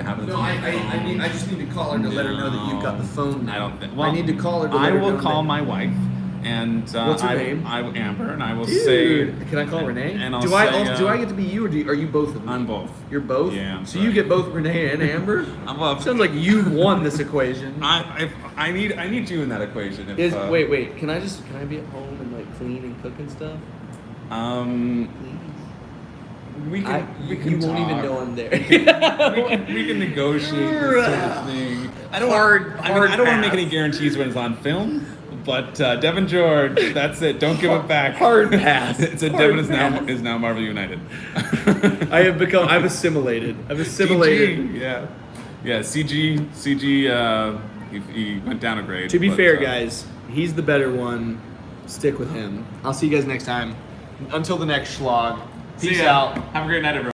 Speaker 4: happen.
Speaker 6: No, I just need to call her to let her know that you've got the phone.
Speaker 4: I don't think.
Speaker 6: I need to call her. To
Speaker 4: I
Speaker 6: let her
Speaker 4: will
Speaker 6: know
Speaker 4: call
Speaker 6: that-
Speaker 4: my wife, and
Speaker 6: What's her name?
Speaker 4: Amber, and I will
Speaker 6: Dude,
Speaker 4: say.
Speaker 6: can I call Renee?
Speaker 4: And I'll
Speaker 6: do
Speaker 4: say,
Speaker 6: I get to be you, or are you both of them?
Speaker 4: I'm both.
Speaker 6: You're both.
Speaker 4: Yeah, I'm
Speaker 6: So
Speaker 4: sorry.
Speaker 6: you get both Renee and Amber.
Speaker 4: Well,
Speaker 6: Sounds like you've won this equation.
Speaker 4: I need you in that equation. If,
Speaker 6: Wait. Can I be at home and like clean and cook and stuff? Please.
Speaker 4: We can
Speaker 6: You won't even
Speaker 4: talk.
Speaker 6: know I'm there.
Speaker 4: we can negotiate this sort of thing. I don't
Speaker 6: hard
Speaker 4: I don't want to make
Speaker 6: pass.
Speaker 4: any guarantees when it's on film, but Devin George, that's it. Don't give it back.
Speaker 6: Hard pass.
Speaker 4: It's a
Speaker 6: Hard
Speaker 4: Devin
Speaker 6: pass.
Speaker 4: is now Marvel United.
Speaker 6: I've assimilated.
Speaker 4: CG, yeah. CG. He went down a grade.
Speaker 6: To be
Speaker 4: but,
Speaker 6: fair, guys, he's the better one. Stick with him. I'll see you guys next time. Until the next Shlog.
Speaker 4: See
Speaker 6: Peace
Speaker 4: ya.
Speaker 6: out.
Speaker 4: Have a great night, everyone.